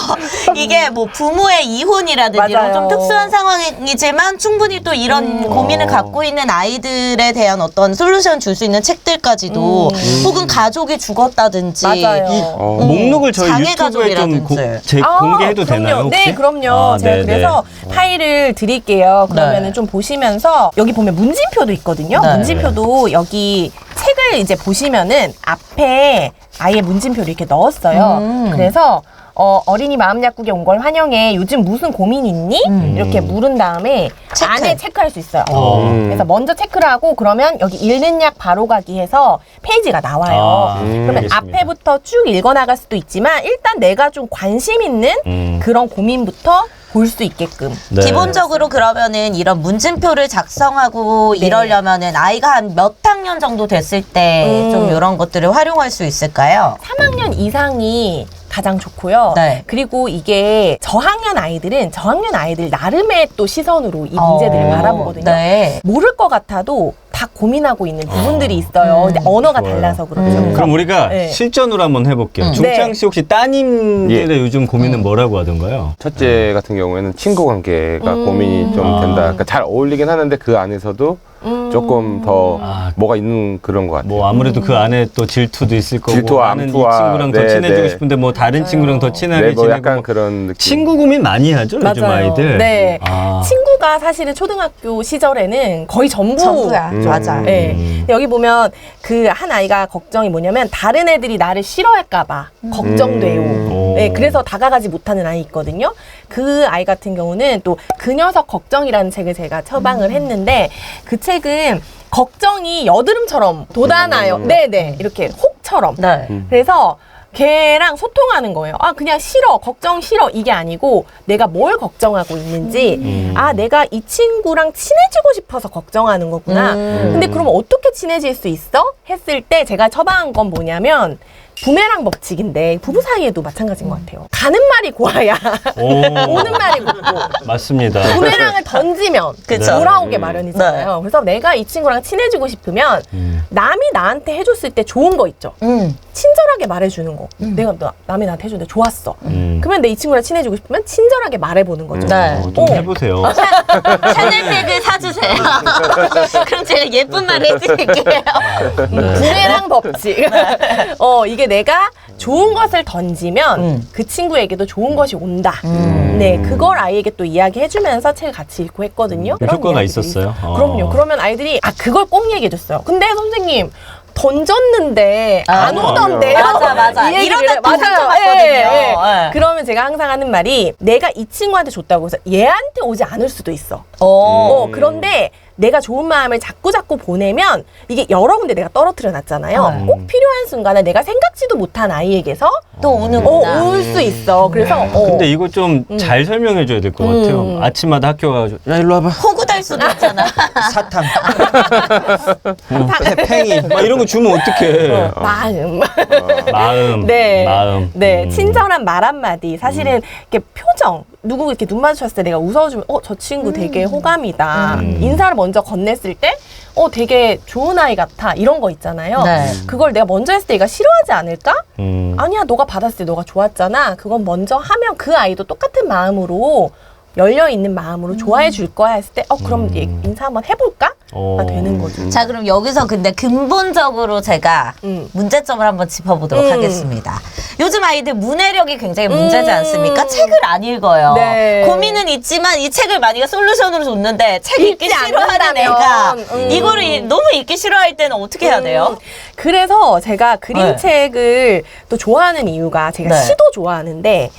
B: 이게 뭐 부모의 이혼이라든지 이런
D: 맞아요.
B: 좀 특수한 상황이지만 충분히 또 이런 고민을 갖고 있는 아이들에 대한 어떤 솔루션 줄 수 있는 책들까지도 혹은 가족이 죽었다든지
D: 맞아요.
A: 목록을 저희
B: 장애
A: 유튜브에 좀
B: 가족이라든지.
A: 공개해도
D: 그럼요.
A: 되나요 혹시?
D: 네, 그럼요.
A: 아,
D: 제가
A: 네,
D: 그래서 파일을 드릴게요. 그러면은
B: 네.
D: 좀 보시면서 여기 보면 문진표도 있거든요.
B: 네.
D: 문진표도 여기 책을 이제 보시면은 앞에 아예 문진표를 이렇게 넣었어요. 그래서 어린이 마음 약국에 온 걸 환영해. 요즘 무슨 고민 있니? 이렇게 물은 다음에
B: 체크.
D: 안에 체크할 수 있어요. 그래서
C: 음.
D: 먼저 체크를 하고 그러면 여기 읽는 약 바로 가기 해서 페이지가 나와요. 그러면
A: 알겠습니다.
D: 앞에부터 쭉 읽어나갈 수도 있지만 일단 내가 좀 관심 있는 그런 고민부터 볼 수 있게끔.
A: 네.
B: 기본적으로 그러면은 이런 문진표를 작성하고
D: 네.
B: 이러려면은 아이가 한 몇 학년 정도 됐을 때 좀 이런 것들을 활용할 수 있을까요?
D: 3학년 이상이 가장 좋고요.
B: 네.
D: 그리고 이게 저학년 아이들 나름의 또 시선으로 이 문제들을 바라보거든요.
B: 네.
D: 모를 것 같아도 다 고민하고 있는 부분들이 있어요. 근데 언어가
C: 좋아요.
D: 달라서 그렇죠.
A: 그럼 우리가
D: 네.
A: 실전으로 한번 해볼게요.
B: 네.
A: 중창 씨 혹시 따님들의 요즘 고민은 뭐라고 하던가요?
C: 첫째 같은 경우에는 친구 관계가 고민이 좀 된다. 그러니까 잘 어울리긴 하는데 그 안에서도 조금 더
A: 아.
C: 뭐가 있는 그런 것 같아요.
A: 뭐 아무래도 그 안에 또 질투도 있을 거고
C: 질투와
A: 나는 이
C: 암투와,
A: 친구랑 더
C: 네,
A: 친해지고
C: 네.
A: 싶은데 뭐 다른 친구랑 더 친하게
C: 네, 뭐
A: 지내고
C: 약간
A: 뭐
C: 그런 느낌.
A: 친구 고민 많이 하죠 요즘
D: 맞아요.
A: 아이들.
D: 네.
A: 아.
D: 친구가 사실은 초등학교 시절에는 거의
B: 전부야. 맞아.
D: 네. 근데 여기 보면 그 한 아이가 걱정이 뭐냐면 다른 애들이 나를 싫어할까봐 걱정돼요.
A: 오.
D: 네, 그래서 다가가지 못하는 아이 있거든요. 그 아이 같은 경우는 또 그 녀석 걱정이라는 책을 제가 처방을 했는데 그 책은 걱정이 여드름처럼 돋아나요. 네네. 이렇게 혹처럼.
B: 네.
D: 그래서 걔랑 소통하는 거예요. 아, 그냥 싫어, 걱정 싫어 이게 아니고 내가 뭘 걱정하고 있는지 아, 내가 이 친구랑 친해지고 싶어서 걱정하는 거구나. 근데 그럼 어떻게 친해질 수 있어? 했을 때 제가 처방한 건 뭐냐면 부메랑 법칙인데 부부 사이에도 마찬가지인 것 같아요. 가는 말이 고와야
A: 오.
D: 오는 말이 곱고
A: 맞습니다.
D: 부메랑을 던지면
B: 그쵸.
D: 돌아오게 마련이잖아요. 그래서 내가 이 친구랑 친해지고 싶으면 남이 나한테 해줬을 때 좋은 거 있죠. 친절하게 말해주는 거. 내가 남이 나한테 해줬는데 좋았어. 그러면 내 이 친구랑 친해지고 싶으면 친절하게 말해보는 거죠.
B: 네.
A: 좀 해보세요.
B: 샤넬백을 사주세요. 그럼 제가 예쁜 말 해드릴게요.
D: 부메랑 법칙. 이게 내가 좋은 것을 던지면 그 친구에게도 좋은 것이 온다. 네, 그걸 아이에게 또 이야기해주면서 책을 같이 읽고 했거든요. 그런
A: 효과가
D: 이야기들이
A: 있었어요?
D: 있어요. 그럼요. 그러면 아이들이 그걸 꼭 얘기해줬어요. 근데 선생님 던졌는데 안
B: 아,
D: 오던데요.
B: 맞아.
D: 이 얘기를
B: 이러다 또
D: 맞아요.
B: 상처받거든요. 예.
D: 그러면 제가 항상 하는 말이 내가 이 친구한테 줬다고 해서 얘한테 오지 않을 수도 있어. 그런데 내가 좋은 마음을 자꾸 보내면 이게 여러 군데 내가 떨어뜨려 놨잖아요. 꼭 필요한 순간에 내가 생각지도 못한 아이에게서
B: 또 오는구나.
D: 올 수 있어. 그래서
A: 근데 이거 좀 잘 설명해 줘야 될 것 같아요. 아침마다 학교 가가지고 야 일로 와봐.
B: 호구 달 수도 있잖아.
A: 사탕. 팽이. 막 이런 거 주면 어떡해.
D: 마음.
A: 마음.
D: 네.
A: 마음.
D: 네. 친절한 말 한마디. 사실은 이렇게 표정. 누구 이렇게 눈 마주쳤을 때 내가 웃어주면, 저 친구 되게 호감이다. 인사를 먼저 건넸을 때, 되게 좋은 아이 같아. 이런 거 있잖아요.
B: 네.
D: 그걸 내가 먼저 했을 때 얘가 싫어하지 않을까?
A: 음.
D: 아니야, 너가 받았을 때 너가 좋았잖아. 그건 먼저 하면 그 아이도 똑같은 마음으로, 열려있는 마음으로 좋아해 줄 거야 했을 때, 그럼 얘 인사 한번 해볼까? 가 되는 거죠.
B: 자, 그럼 여기서 근데 근본적으로 제가 문제점을 한번 짚어보도록 하겠습니다. 요즘 아이들 문해력이 굉장히 문제지 않습니까? 책을 안 읽어요.
D: 네.
B: 고민은 있지만 이 책을 만약에 솔루션으로 줬는데 책 읽기
D: 읽지
B: 싫어하는
D: 않는다면,
B: 애가 이거를 너무 읽기 싫어할 때는 어떻게 해야 돼요?
D: 그래서 제가 그림책을 또 좋아하는 이유가 제가
B: 네.
D: 시도 좋아하는데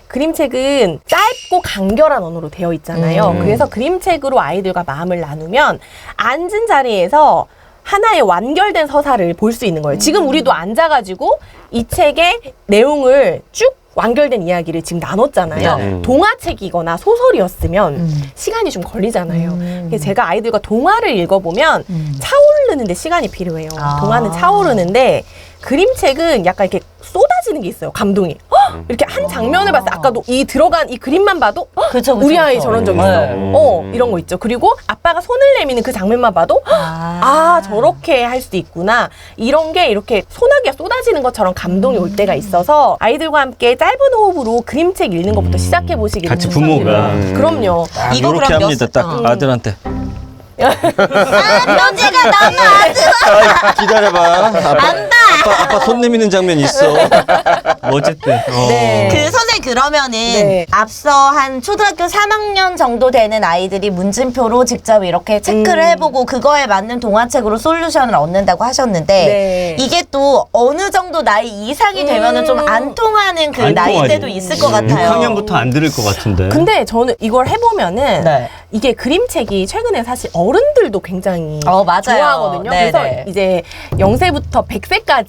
D: 그림책은 짧고 간결한 언어로 되어 있잖아요. 그래서 그림책으로 아이들과 마음을 나누면 앉은 자리에서 하나의 완결된 서사를 볼 수 있는 거예요. 지금 우리도 앉아가지고 이 책의 내용을 쭉 완결된 이야기를 지금 나눴잖아요. 동화책이거나 소설이었으면 시간이 좀 걸리잖아요. 그래서 제가 아이들과 동화를 읽어보면 차오르는데 시간이 필요해요. 동화는 차오르는데 그림책은 약간 이렇게 쏟아지는 게 있어요. 감동이. 이렇게 한 장면을 봤을 때 아까 이 들어간 이 그림만 봐도
B: 그쵸,
D: 우리 아이
B: 그쵸.
D: 저런 적 있어.
B: 네.
D: 이런 거 있죠. 그리고 아빠가 손을 내미는 그 장면만 봐도 저렇게 할 수도 있구나. 이런 게 이렇게 소나기가 쏟아지는 것처럼 감동이 올 때가 있어서 아이들과 함께 짧은 호흡으로 그림책 읽는 것부터 시작해 보시기를
A: 같이 부모가.
D: 그럼요.
A: 딱
B: 이거
A: 이렇게
B: 그럼 몇
A: 합니다. 딱 아들한테.
B: 편지가 너무 아주
A: 기다려봐. 아빠 손 내미는 장면 있어. 어쨌든.
D: 네.
B: 그 선생님 그러면은
D: 네.
B: 앞서 한 초등학교 3학년 정도 되는 아이들이 문진표로 직접 이렇게 체크를 해보고 그거에 맞는 동화책으로 솔루션을 얻는다고 하셨는데
D: 네.
B: 이게 또 어느 정도 나이 이상이 되면은 좀 안 통하는 그
A: 안
B: 나이대도
A: 통하지.
B: 있을 것 같아요.
A: 6학년부터 안 들을 것 같은데.
D: 근데 저는 이걸 해보면은
B: 네.
D: 이게 그림책이 최근에 사실 어른들도 굉장히
B: 맞아요.
D: 좋아하거든요.
B: 네네.
D: 그래서 이제 0세부터 100세까지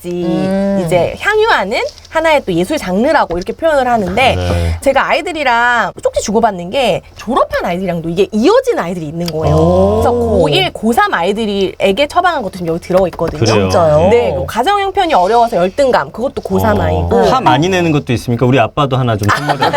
D: 이제 향유하는 하나의 또 예술 장르라고 이렇게 표현을 하는데
A: 네.
D: 제가 아이들이랑 쪽지 주고받는 게 졸업한 아이들이랑도 이게 이어진 아이들이 있는 거예요. 그래서 고1, 고3 아이들에게 처방한 것도 지금 여기 들어있거든요.
A: 그래요.
B: 진짜요?
D: 네, 그 가정 형편이 어려워서 열등감 그것도 고3 아이고
A: 화 많이 내는 것도 있습니까? 우리 아빠도 하나 좀 선물해.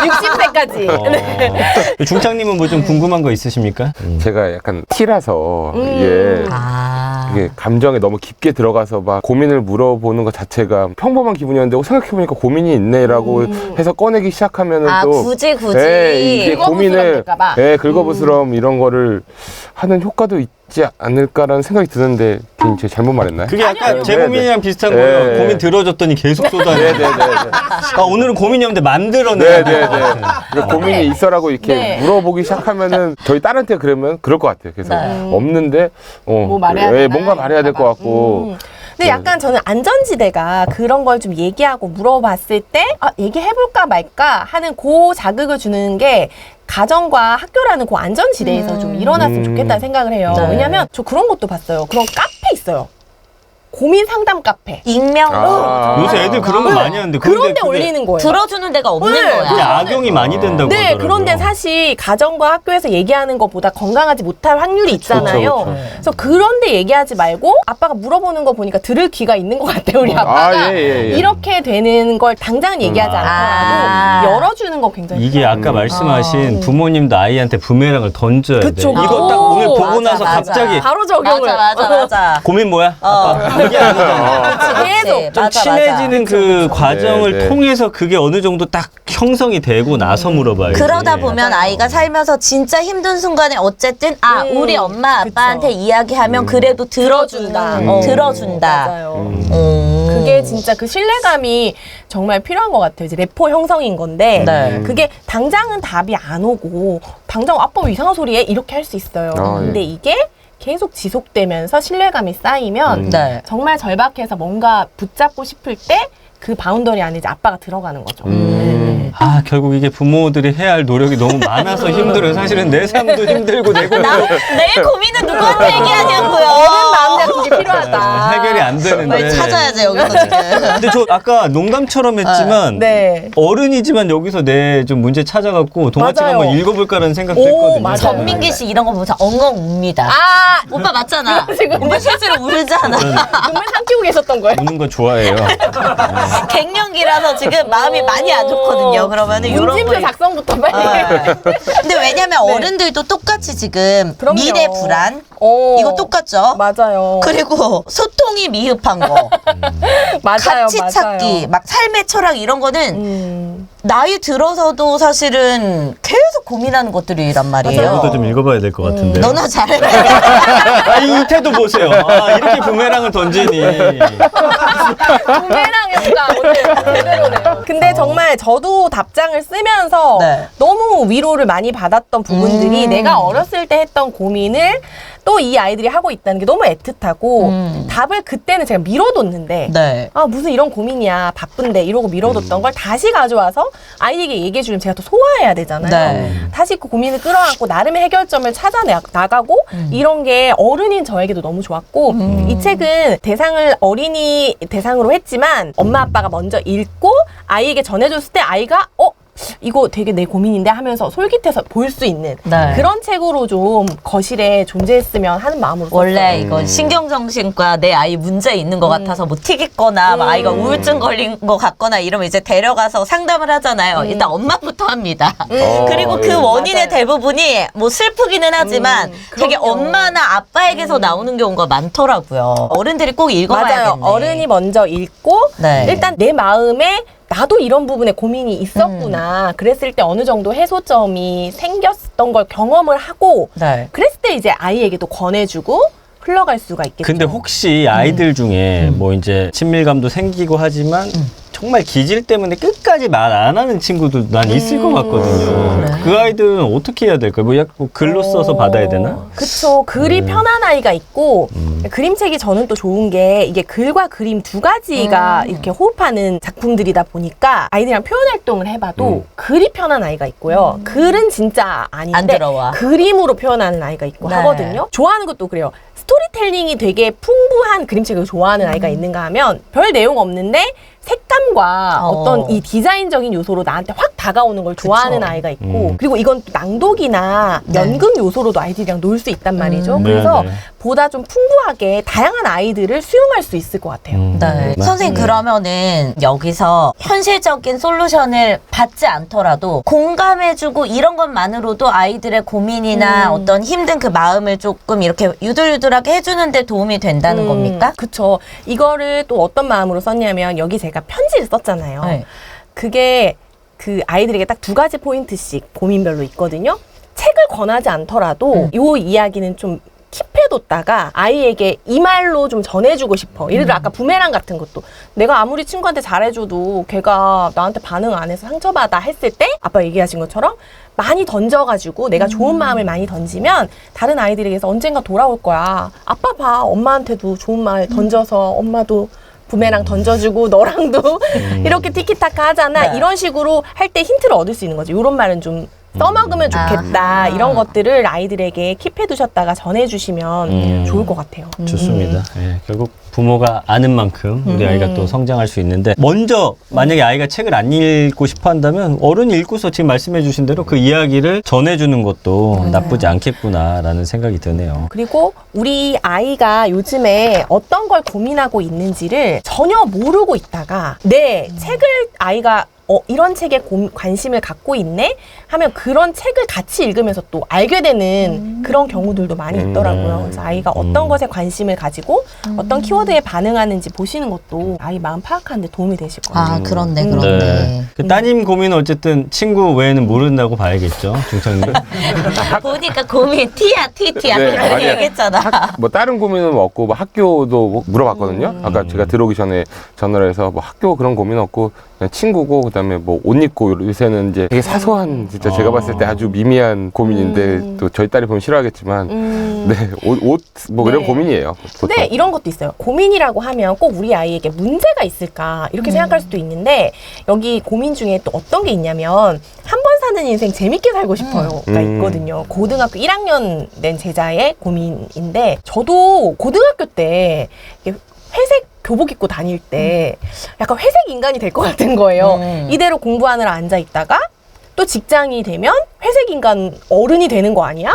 D: 60세까지 네.
A: 중창님은 뭐 좀 궁금한 거 있으십니까?
C: 제가 약간 T라서 이게 감정에 너무 깊게 들어가서 막 고민을 물어보는 것 자체가 평범한 기분이었는데 생각해보니까 고민이 있네라고 해서 꺼내기 시작하면은 또
B: 굳이
C: 이게
D: 긁어부스럼
C: 고민을
D: 될까봐.
C: 긁어부스럼 이런 거를 하는 효과도 있지 않을까라는 생각이 드는데 괜히 제가 잘못 말했나요?
A: 그게 약간
D: 아니요.
A: 제 고민이랑 비슷한
C: 네,
A: 거예요.
C: 네.
A: 고민 들어줬더니 계속 쏟아내.
C: 네네네.
A: 오늘은 고민이 없는데 만들어내.
C: 네네네. 그러니까 고민이 있어라고 이렇게
D: 네.
C: 물어보기 시작하면은 저희 딸한테 그러면 그럴 것 같아요. 그래서 없는데
D: 뭐 말해야 되나?
C: 뭔가 말해야 될 것 같고.
D: 근데 약간 저는 안전지대가 그런 걸 좀 얘기하고 물어봤을 때 얘기해볼까 말까 하는 그 자극을 주는 게 가정과 학교라는 그 안전지대에서 좀 일어났으면 좋겠다는 생각을 해요.
B: 네.
D: 왜냐면 저 그런 것도 봤어요. 그런 카페 있어요. 고민 상담 카페.
B: 익명으로
A: 요새 애들 그런 거 많이 하는데
D: 그런데
A: 그게
D: 올리는 거예요.
B: 들어주는 데가 없는
D: 네.
B: 거야.
A: 그게 악용이 많이 된다고
D: 네,
A: 하더라고요.
D: 그런데 사실 가정과 학교에서 얘기하는 것보다 건강하지 못할 확률이 있잖아요.
C: 그쵸.
D: 그래서 그런데 얘기하지 말고 아빠가 물어보는 거 보니까 들을 귀가 있는 것 같아요, 우리 아빠가.
C: 예.
D: 이렇게 되는 걸 당장 얘기하지 않더라도 열어주는 거 굉장히
A: 이게 아까 말씀하신 부모님도 아이한테 부메랑을 던져야 돼.
D: 그쵸.
A: 이거 딱
D: 오,
A: 오늘 보고
B: 맞아,
A: 나서
B: 맞아.
A: 갑자기
D: 바로 적용을.
B: 맞아.
A: 고민 뭐야? 아빠. 이게 아니잖아.
D: 계속
A: 좀 친해지는 그 과정을
C: 네.
A: 통해서 그게 어느 정도 딱 형성이 되고 나서 물어봐야지.
B: 그러다 보면 아이가 살면서 진짜 힘든 순간에 어쨌든 우리 엄마 아빠한테 이야기하면 그래도 들어준다. 들어준다.
D: 맞아요. 그게 진짜 그 신뢰감이 정말 필요한 것 같아요. 이제 레포 형성인 건데
B: 네.
D: 그게 당장은 답이 안 오고 당장 아빠 왜 이상한 소리 해? 이렇게 할 수 있어요. 근데 이게 계속 지속되면서 신뢰감이 쌓이면
B: 네.
D: 정말 절박해서 뭔가 붙잡고 싶을 때 그 바운더리 안에 이제 아빠가 들어가는 거죠.
A: 결국 이게 부모들이 해야 할 노력이 너무 많아서 힘들어요. 사실은 내 삶도 힘들고 내 고민도
B: 내 고민은 누구한테 얘기하냐고요.
D: 어른 마음 약속이 필요하다.
A: 해결이 안 되는데.
B: 빨리 찾아야죠 여기서 지금.
A: 근데 저 아까 농담처럼 했지만
D: 네.
A: 어른이지만 여기서 내 좀 문제 찾아갖고 동화책
D: 맞아요.
A: 한번 읽어볼까라는 생각도
D: 오,
A: 했거든요.
D: 맞아요.
B: 전민기 씨 이런 거 보면 엉엉 웁니다. 오빠 맞잖아. 오빠 실제로 울잖아.
D: 눈물 삼키고 계셨던 거예요.
A: 우는 거 좋아해요.
B: 갱년기라서 지금 마음이 많이 안 좋거든요. 그러면은 요런
D: 문진표
B: 거
D: 작성부터 빨리.
B: 근데 왜냐면 어른들도 똑같이 지금
D: 그럼요.
B: 미래 불안
D: 오,
B: 이거 똑같죠?
D: 맞아요.
B: 그리고 소통이 미흡한 거,
D: 맞아요.
B: 가치 찾기, 막 삶의 철학 이런 거는 나이 들어서도 사실은 계속 고민하는 것들이란 말이에요.
A: 저부터 좀 읽어봐야 될 것 같은데.
B: 너나 잘해.
A: 이 태도 보세요. 이렇게 부메랑을 던지니.
D: 부메랑이었다 오늘 제대로네요. 근데 정말 저도 답장을 쓰면서
B: 네.
D: 너무 위로를 많이 받았던 부분들이 내가 어렸을 때 했던 고민을 또 이 아이들이 하고 있다는 게 너무 애틋하고 답을 그때는 제가 미뤄뒀는데
B: 네.
D: 무슨 이런 고민이야 바쁜데 이러고 미뤄뒀던 걸 다시 가져와서 아이에게 얘기해주면 제가 또 소화해야 되잖아요.
B: 네.
D: 다시 그 고민을 끌어안고 나름의 해결점을 찾아나가고 이런 게 어른인 저에게도 너무 좋았고 이 책은 대상을 어린이 대상으로 했지만 엄마 아빠가 먼저 읽고 아이에게 전해줬을 때 아이가 이거 되게 내 고민인데 하면서 솔깃해서 볼 수 있는
B: 네.
D: 그런 책으로 좀 거실에 존재했으면 하는 마음으로
B: 원래 이건 신경정신과 내 아이 문제 있는 것 같아서 뭐 튀겠거나 막 아이가 우울증 걸린 것 같거나 이러면 이제 데려가서 상담을 하잖아요. 일단 엄마부터 합니다. 그리고 그 원인의
D: 맞아요.
B: 대부분이 뭐 슬프기는 하지만 되게
D: 그럼요.
B: 엄마나 아빠에게서 나오는 경우가 많더라고요. 어른들이 꼭 읽어봐야겠네.
D: 맞아요. 어른이 먼저 읽고
B: 네.
D: 일단 내 마음에 나도 이런 부분에 고민이 있었구나. 그랬을 때 어느 정도 해소점이 생겼던 걸 경험을 하고
B: 네.
D: 그랬을 때 이제 아이에게도 권해주고 흘러갈 수가 있겠죠.
A: 근데 혹시 아이들 중에 뭐 이제 친밀감도 생기고 하지만 정말 기질 때문에 끝까지 말 안 하는 친구도 난 있을 것 같거든요.
B: 그래.
A: 그 아이들은 어떻게 해야 될까요? 뭐 약간 글로 써서 받아야 되나?
D: 그쵸. 글이 편한 아이가 있고 그림책이 저는 또 좋은 게 이게 글과 그림 두 가지가 이렇게 호흡하는 작품들이다 보니까 아이들이랑 표현 활동을 해봐도 글이 편한 아이가 있고요. 글은 진짜 아닌데
B: 안 들어와.
D: 그림으로 표현하는 아이가 있고
B: 네.
D: 하거든요. 좋아하는 것도 그래요. 스토리텔링이 되게 풍부한 그림책을 좋아하는 아이가 있는가 하면 별 내용 없는데 색감과 어떤 이 디자인적인 요소로 나한테 확 다가오는 걸 좋아하는 아이가 있고 그리고 이건 또 낭독이나 연극 요소로도 아이들이랑 놀 수 있단 말이죠. 그래서
A: 네, 네.
D: 보다 좀 풍부하게 다양한 아이들을 수용할 수 있을 것 같아요.
B: 네. 선생님 그러면은 여기서 현실적인 솔루션을 받지 않더라도 공감해주고 이런 것만으로도 아이들의 고민이나 어떤 힘든 그 마음을 조금 이렇게 유들유들하게 해주는데 도움이 된다는 겁니까?
D: 그쵸. 이거를 또 어떤 마음으로 썼냐면 여기 제가 편지를 썼잖아요.
B: 네.
D: 그게 그 아이들에게 딱 두 가지 포인트씩 고민별로 있거든요. 책을 권하지 않더라도 요 이야기는 좀 킵해뒀다가 아이에게 이 말로 좀 전해주고 싶어. 예를 들어 아까 부메랑 같은 것도 내가 아무리 친구한테 잘해줘도 걔가 나한테 반응 안 해서 상처받아 했을 때 아빠 얘기하신 것처럼 많이 던져가지고 내가 좋은 마음을 많이 던지면 다른 아이들에게서 언젠가 돌아올 거야. 아빠 봐. 엄마한테도 좋은 말 던져서 엄마도 부메랑 던져주고 너랑도 이렇게 티키타카 하잖아.
B: 네.
D: 이런 식으로 할 때 힌트를 얻을 수 있는 거죠. 이런 말은 좀 써먹으면 좋겠다.
B: 아하.
D: 이런 것들을 아이들에게 킵해두셨다가 전해주시면 좋을 것 같아요.
A: 좋습니다. 예, 결국 부모가 아는 만큼 우리 아이가 또 성장할 수 있는데 먼저 만약에 아이가 책을 안 읽고 싶어 한다면 어른이 읽고서 지금 말씀해 주신 대로 그 이야기를 전해주는 것도 나쁘지 않겠구나라는 생각이 드네요.
D: 그리고 우리 아이가 요즘에 어떤 걸 고민하고 있는지를 전혀 모르고 있다가 내 책을 아이가 이런 책에 관심을 갖고 있네? 하면 그런 책을 같이 읽으면서 또 알게 되는 그런 경우들도 많이 있더라고요. 그래서 아이가 어떤 것에 관심을 가지고 어떤 키워드에 반응하는지 보시는 것도 아이 마음 파악하는 데 도움이 되실 거예요.
B: 아, 그렇네, 그렇네.
A: 네. 그 따님 고민은 어쨌든 친구 외에는 모른다고 봐야겠죠, 중창님.
B: 보니까 고민 T야, T 아까
C: 네,
B: 그렇게
C: 아니야.
B: 얘기했잖아.
C: 뭐 다른 고민은 없고 뭐 학교도 뭐 물어봤거든요. 아까 제가 들어오기 전에 전화를 해서 뭐 학교 그런 고민 없고 그냥 친구고 그다음에 뭐 옷 입고 요새는 이제 되게 사소한 진짜 제가 봤을 때 아주 미미한 고민인데 또 저희 딸이 보면 싫어하겠지만 네, 옷 뭐 이런
D: 네.
C: 고민이에요. 보통.
D: 근데 이런 것도 있어요. 고민이라고 하면 꼭 우리 아이에게 문제가 있을까 이렇게 생각할 수도 있는데 여기 고민 중에 또 어떤 게 있냐면 한 번 사는 인생 재밌게 살고 싶어요가 있거든요. 고등학교 1학년 된 제자의 고민인데 저도 고등학교 때 이게 회색 교복 입고 다닐 때 약간 회색 인간이 될 것 같은 거예요. 이대로 공부하느라 앉아 있다가 또 직장이 되면 회색 인간 어른이 되는 거 아니야?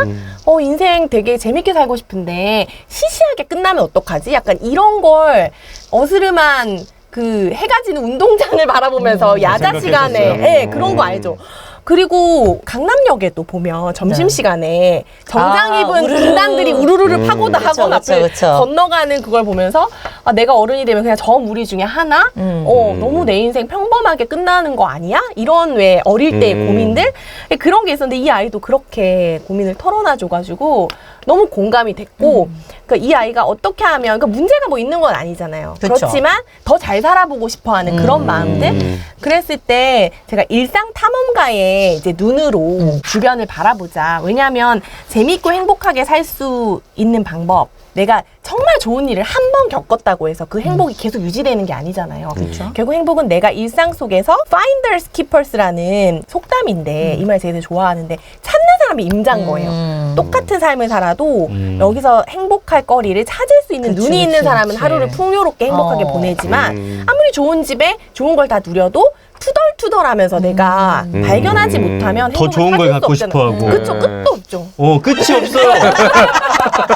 D: 인생 되게 재밌게 살고 싶은데 시시하게 끝나면 어떡하지? 약간 이런 걸 어스름한 그 해가 지는 운동장을 바라보면서 야자 시간에
A: 생각했었어요.
D: 그런 거 알죠? 그리고 강남역에도 보면 점심시간에 정장
B: 아,
D: 입은
B: 우르르.
D: 군단들이 우르르르 파고다
B: 그쵸,
D: 학원
B: 그쵸,
D: 앞을
B: 그쵸.
D: 건너가는 그걸 보면서 아, 내가 어른이 되면 그냥 저 무리 중에 하나? 너무 내 인생 평범하게 끝나는 거 아니야? 이런 왜 어릴 때의 고민들? 그런 게 있었는데 이 아이도 그렇게 고민을 털어놔줘가지고 너무 공감이 됐고 그러니까 이 아이가 어떻게 하면 그러니까 문제가 뭐 있는 건 아니잖아요.
B: 그쵸.
D: 그렇지만 더 잘 살아보고 싶어하는 그런 마음들 그랬을 때 제가 일상 탐험가의 이제 눈으로 주변을 바라보자. 왜냐하면 재밌고 행복하게 살 수 있는 방법 내가 정말 좋은 일을 한 번 겪었다고 해서 그 행복이 계속 유지되는 게 아니잖아요. 결국 행복은 내가 일상 속에서 finders keepers라는 속담인데 이 말 제가 되게 좋아하는데 찾는 사람이 임자인 거예요. 똑같은 삶을 살아도 여기서 행복할 거리를 찾을 수 있는
B: 그치,
D: 눈이 있는
B: 그치,
D: 사람은
B: 그치.
D: 하루를 풍요롭게 행복하게 보내지만 아무리 좋은 집에 좋은 걸 다 누려도 투덜투덜하면서 내가 발견하지 못하면
A: 더 좋은 걸 갖고 싶어하고.
D: 그쵸, 끝도 없죠.
A: 끝이 없어요.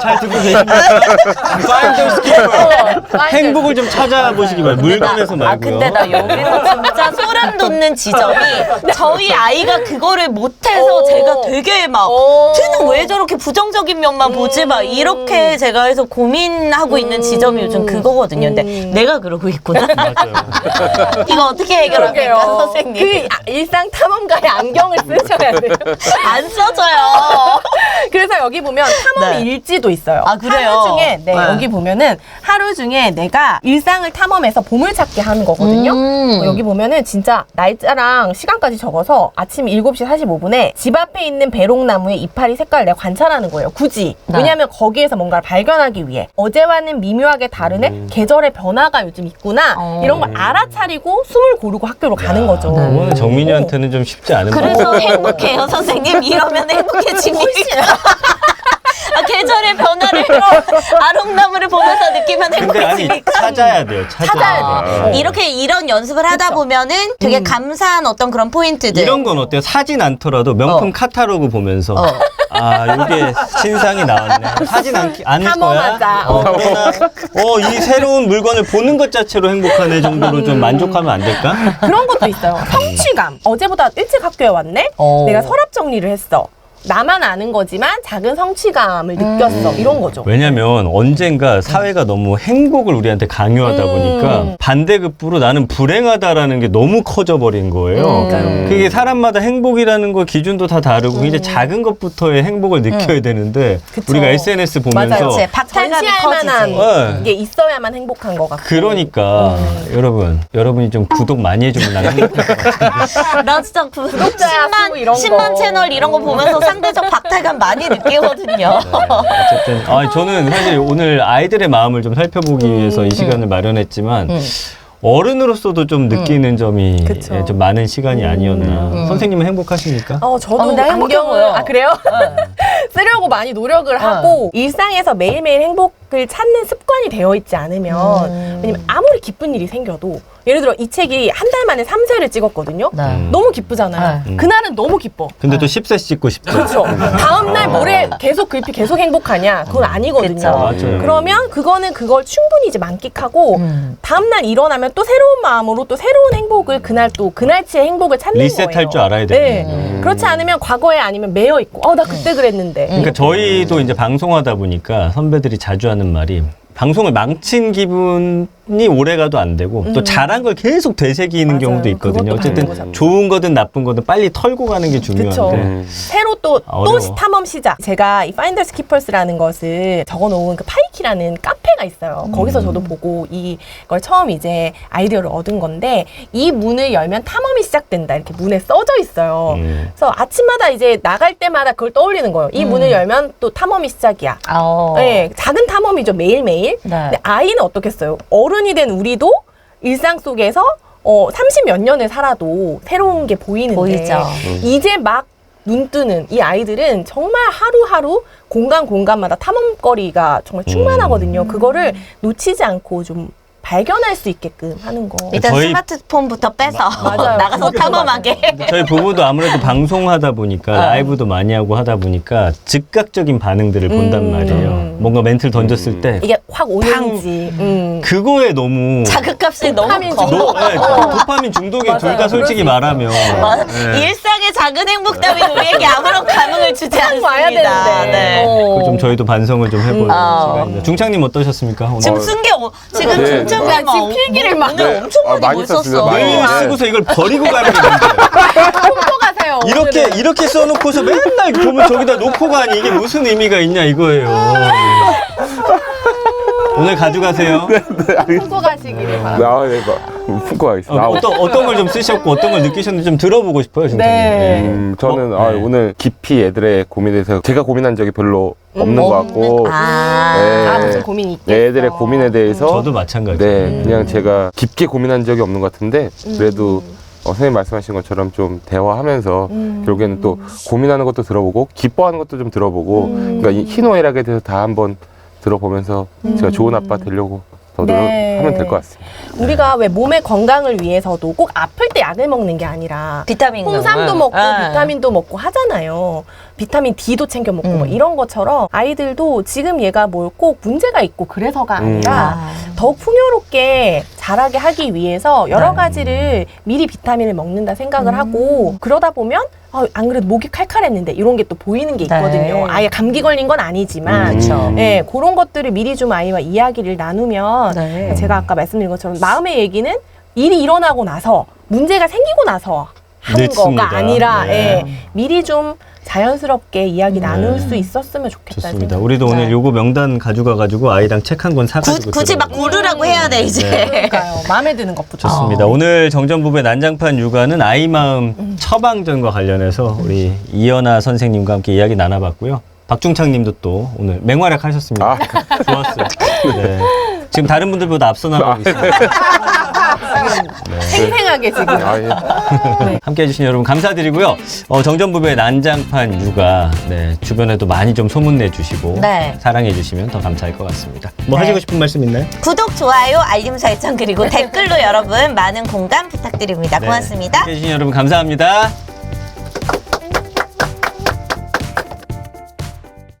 A: 잘 듣고 계십니까? 파인더스 키퍼. 행복을 좀 찾아보시기 바랍니다. 물건에서 말고요.
B: 아 근데 나 여기서 진짜 소름 돋는 지점이 저희 아이가 그거를 못해서 제가 되게 막 쟤는 왜 저렇게 부정적인 면만 보지 막 이렇게 제가 해서 고민하고 있는 지점이 요즘 그거거든요. 근데 내가 그러고 있구나.
A: 맞아요.
B: 이거 어떻게 해결합니까 선생님?
D: 그 일상 탐험가의 안경을 쓰셔야 돼요.
B: 안 써져요.
D: 그래서 여기 보면 탐험
B: 네.
D: 일지도 있어요.
B: 아, 그래요?
D: 하루 중에
B: 네.
D: 여기 보면은 하루 중에 내가 일상을 탐험해서 보물찾기 하는 거거든요. 여기 보면은 진짜 날짜랑 시간까지 적어서 아침 7시 45분에 집 앞에 있는 배롱나무의 이파리 색깔을 내가 관찰하는 거예요. 굳이.
B: 네.
D: 왜냐하면 거기에서 뭔가를 발견하기 위해 어제와는 미묘하게 다르네. 계절의 변화가 요즘 있구나. 이런 걸 알아차리고 숨을 고르고 학교로 가는 거죠.
A: 그거는 정민이한테는 좀 쉽지 않은
B: 그래서 행복해요 선생님. 이러면 행복해집니까? 아, 계절의 변화를 아롱나무를 보면서 느끼면
A: 근데 아니
B: 행복해집니까?
A: 찾아야 돼요. 찾아야 돼요.
B: 이렇게 이런 연습을 하다 보면은 되게 감사한 어떤 그런 포인트들.
A: 이런 건 어때요? 사진 않더라도 명품 카탈로그 보면서 이게 신상이 나왔네. 사진 않을 거야?
D: 탐험하자.
A: 그러나 이 새로운 물건을 보는 것 자체로 행복하네 정도로 좀 만족하면 안 될까?
D: 그런 것도 있어요. 성취감. 어제보다 일찍 학교에 왔네? 내가 서랍 정리를 했어. 나만 아는 거지만 작은 성취감을 느꼈어. 이런 거죠.
A: 왜냐면 언젠가 사회가 너무 행복을 우리한테 강요하다 보니까 반대급부로 나는 불행하다라는 게 너무 커져버린 거예요. 그게 사람마다 행복이라는 거 기준도 다 다르고 굉장히 작은 것부터의 행복을 느껴야 되는데
D: 그쵸.
A: 우리가 SNS 보면서
D: 맞아요.
B: 그치, 박탈감이
D: 전시할
B: 커지지.
D: 만한
A: 네.
D: 게 있어야만 행복한 것 같고.
A: 그러니까 여러분이 좀 구독 많이 해주면 나는 행복할 것 같은데.
B: 나 진짜
D: 구독자 수 이런
B: 10만
D: 거.
B: 채널 이런 거 보면서 상대적 박탈감 많이 느끼거든요.
A: 어쨌든 저는 사실 오늘 아이들의 마음을 좀 살펴보기 위해서 이 시간을 마련했지만 어른으로서도 좀 느끼는 점이
D: 그쵸.
A: 좀 많은 시간이 아니었나. 선생님은 행복하십니까?
D: 저도
B: 근데 행복해
D: 안경을
B: 보여.
D: 아 그래요? 쓰려고 많이 노력을 하고 일상에서 매일매일 행복을 찾는 습관이 되어 있지 않으면 왜냐면 아무리 기쁜 일이 생겨도 예를 들어 이 책이 한 달 만에 3세를 찍었거든요.
B: 네.
D: 너무 기쁘잖아요. 그날은 너무 기뻐.
A: 근데 또 10세 찍고 싶죠.
D: 그렇죠. 다음날 모레 계속 글피 계속 행복하냐? 그건 아니거든요.
B: 그쵸.
A: 맞아요.
D: 그러면 그거는 그걸 충분히 이제 만끽하고 다음날 일어나면 또 새로운 마음으로 또 새로운 행복을 그날치의 행복을 찾는
A: 리셋할
D: 거예요.
A: 줄 알아야
D: 네.
A: 되는.
D: 그렇지 않으면 과거에 아니면 매여 있고 나 그때 그랬는데.
A: 그러니까 저희도 이제 방송하다 보니까 선배들이 자주 하는 말이 방송을 망친 기분이 오래가도 안 되고 또 잘한 걸 계속 되새기는
D: 맞아요.
A: 경우도 있거든요.
D: 그것도
A: 어쨌든
D: 다른 거죠.
A: 좋은 거든 나쁜 거든 빨리 털고 가는 게
D: 그쵸.
A: 중요한데.
D: 새로 또
A: 어려워.
D: 탐험 시작. 제가 이 파인더스 키퍼스라는 것을 적어놓은 그 파이키라는 카페가 있어요. 거기서 저도 보고 이걸 처음 이제 아이디어를 얻은 건데 이 문을 열면 탐험이 시작된다. 이렇게 문에 써져 있어요. 그래서 아침마다 이제 나갈 때마다 그걸 떠올리는 거예요. 이 문을 열면 또 탐험이 시작이야. 네, 작은 탐험이죠. 매일매일.
B: 네.
D: 근데 아이는 어떻겠어요? 어른이 된 우리도 일상 속에서 30몇 년을 살아도 새로운 게 보이는데
B: 보이죠.
D: 이제 막 눈 뜨는 이 아이들은 정말 하루하루 공간마다 탐험거리가 정말 충만하거든요. 그거를 놓치지 않고 좀 발견할 수 있게끔 하는 거.
B: 일단
A: 저희-
B: 스마트폰부터 빼서
D: 맞아요.
B: 나가서
D: 그것도
B: 탐험하게.
A: 저희 부부도 아무래도 방송하다 보니까 라이브도 많이 하고 하다 보니까 즉각적인 반응들을 본단 말이에요. 뭔가 멘트를 던졌을 때
D: 이게 확 오는지.
A: 그거에 너무
B: 자극값이 너무
D: 도파민
B: 커.
A: 도파민 중독이 둘 다 솔직히 말하면
B: 일상의 작은 행복 따윈 우리에게 아무런 감흥을 주지
D: 참 와야
B: 않습니다.
D: 되는데.
B: 네.
A: 그거 좀 저희도 반성을 좀 해보는 시간입니다. 중창님 어떠셨습니까? 오늘?
B: 지금 쓴 게 지금
C: 네.
B: 중장님
D: 지금 필기를 막-
B: 오늘 엄청 많이
C: 많이
B: 못
C: 썼습니다.
B: 썼어.
C: 많이.
A: 늘 쓰고서 이걸 버리고 가는 게 문제예요.
D: 홈도 가세요.
A: 이렇게 써놓고서 맨날 보면 저기다 놓고 가니 이게 무슨 의미가 있냐 이거예요. 오늘 가져가세요.
D: 홈도 가시기를 바랍니다.
C: 네, 품고 가겠습니다.
A: 어떤 걸 좀 쓰셨고 어떤 걸 느끼셨는지 좀 들어보고 싶어요, 중창님.
D: 네.
C: 저는
A: 네.
C: 오늘 깊이 애들의 고민에 대해서 제가 고민한 적이 별로 없는 것 같고
D: 아, 무슨 고민이 있겠어.
C: 애들의 고민에 대해서
A: 저도 마찬가지예요.
C: 네, 그냥 제가 깊게 고민한 적이 없는 것 같은데 그래도 선생님 말씀하신 것처럼 좀 대화하면서 결국에는 또 고민하는 것도 들어보고 기뻐하는 것도 좀 들어보고 그러니까 이 희노애락에 대해서 다 한번 들어보면서 제가 좋은 아빠 되려고 더 노력하면 될 것 같습니다.
D: 우리가 왜 몸의 건강을 위해서도 꼭 아플 때 약을 먹는 게 아니라
B: 비타민
D: 홍삼도 먹고
B: 아.
D: 비타민도 먹고 하잖아요. 비타민 D도 챙겨 먹고 뭐 이런 것처럼 아이들도 지금 얘가 뭘 꼭 문제가 있고 그래서가 아니라 더욱 풍요롭게 자라게 하기 위해서 여러 가지를 미리 비타민을 먹는다 생각을 하고 그러다 보면 안 그래도 목이 칼칼했는데 이런 게 또 보이는 게 있거든요.
B: 네.
D: 아예 감기 걸린 건 아니지만
B: 그렇죠.
D: 예, 그런 것들을 미리 좀 아이와 이야기를 나누면
B: 네.
D: 제가 아까 말씀드린 것처럼 마음의 얘기는 일이 일어나고 나서 문제가 생기고 나서 하는
A: 늦습니다.
D: 거가 아니라
A: 네.
D: 예, 미리 좀 자연스럽게 이야기 나눌 수 있었으면 좋겠다.
A: 좋습니다.
D: 생각.
A: 우리도 오늘
B: 네.
A: 요거 명단 가져가가지고 아이랑 책 한 권 사가지고
B: 굳이 막
A: 들어보고.
B: 고르라고 해야 돼 이제.
D: 그러니까요. 마음에 드는 것부터.
A: 좋습니다. 오늘 정전부부의 난장판 육아는 아이 마음 처방전과 관련해서 우리 이연아 선생님과 함께 이야기 나눠봤고요. 박중창 님도 또 오늘 맹활약 하셨습니다. 좋았어요. 네. 지금 다른 분들보다 앞서 나가고 있습니다.
D: 생생하게 지금.
C: 예.
A: 함께 해주신 여러분 감사드리고요. 정전부부의 난장판 육아 주변에도 많이 좀 소문내주시고
B: 네.
A: 사랑해주시면 더 감사할 것 같습니다. 뭐
B: 네.
A: 하시고 싶은 말씀 있나요?
B: 구독, 좋아요, 알림 설정 그리고 댓글로 여러분 많은 공감 부탁드립니다. 고맙습니다.
A: 함께 해주신 여러분 감사합니다.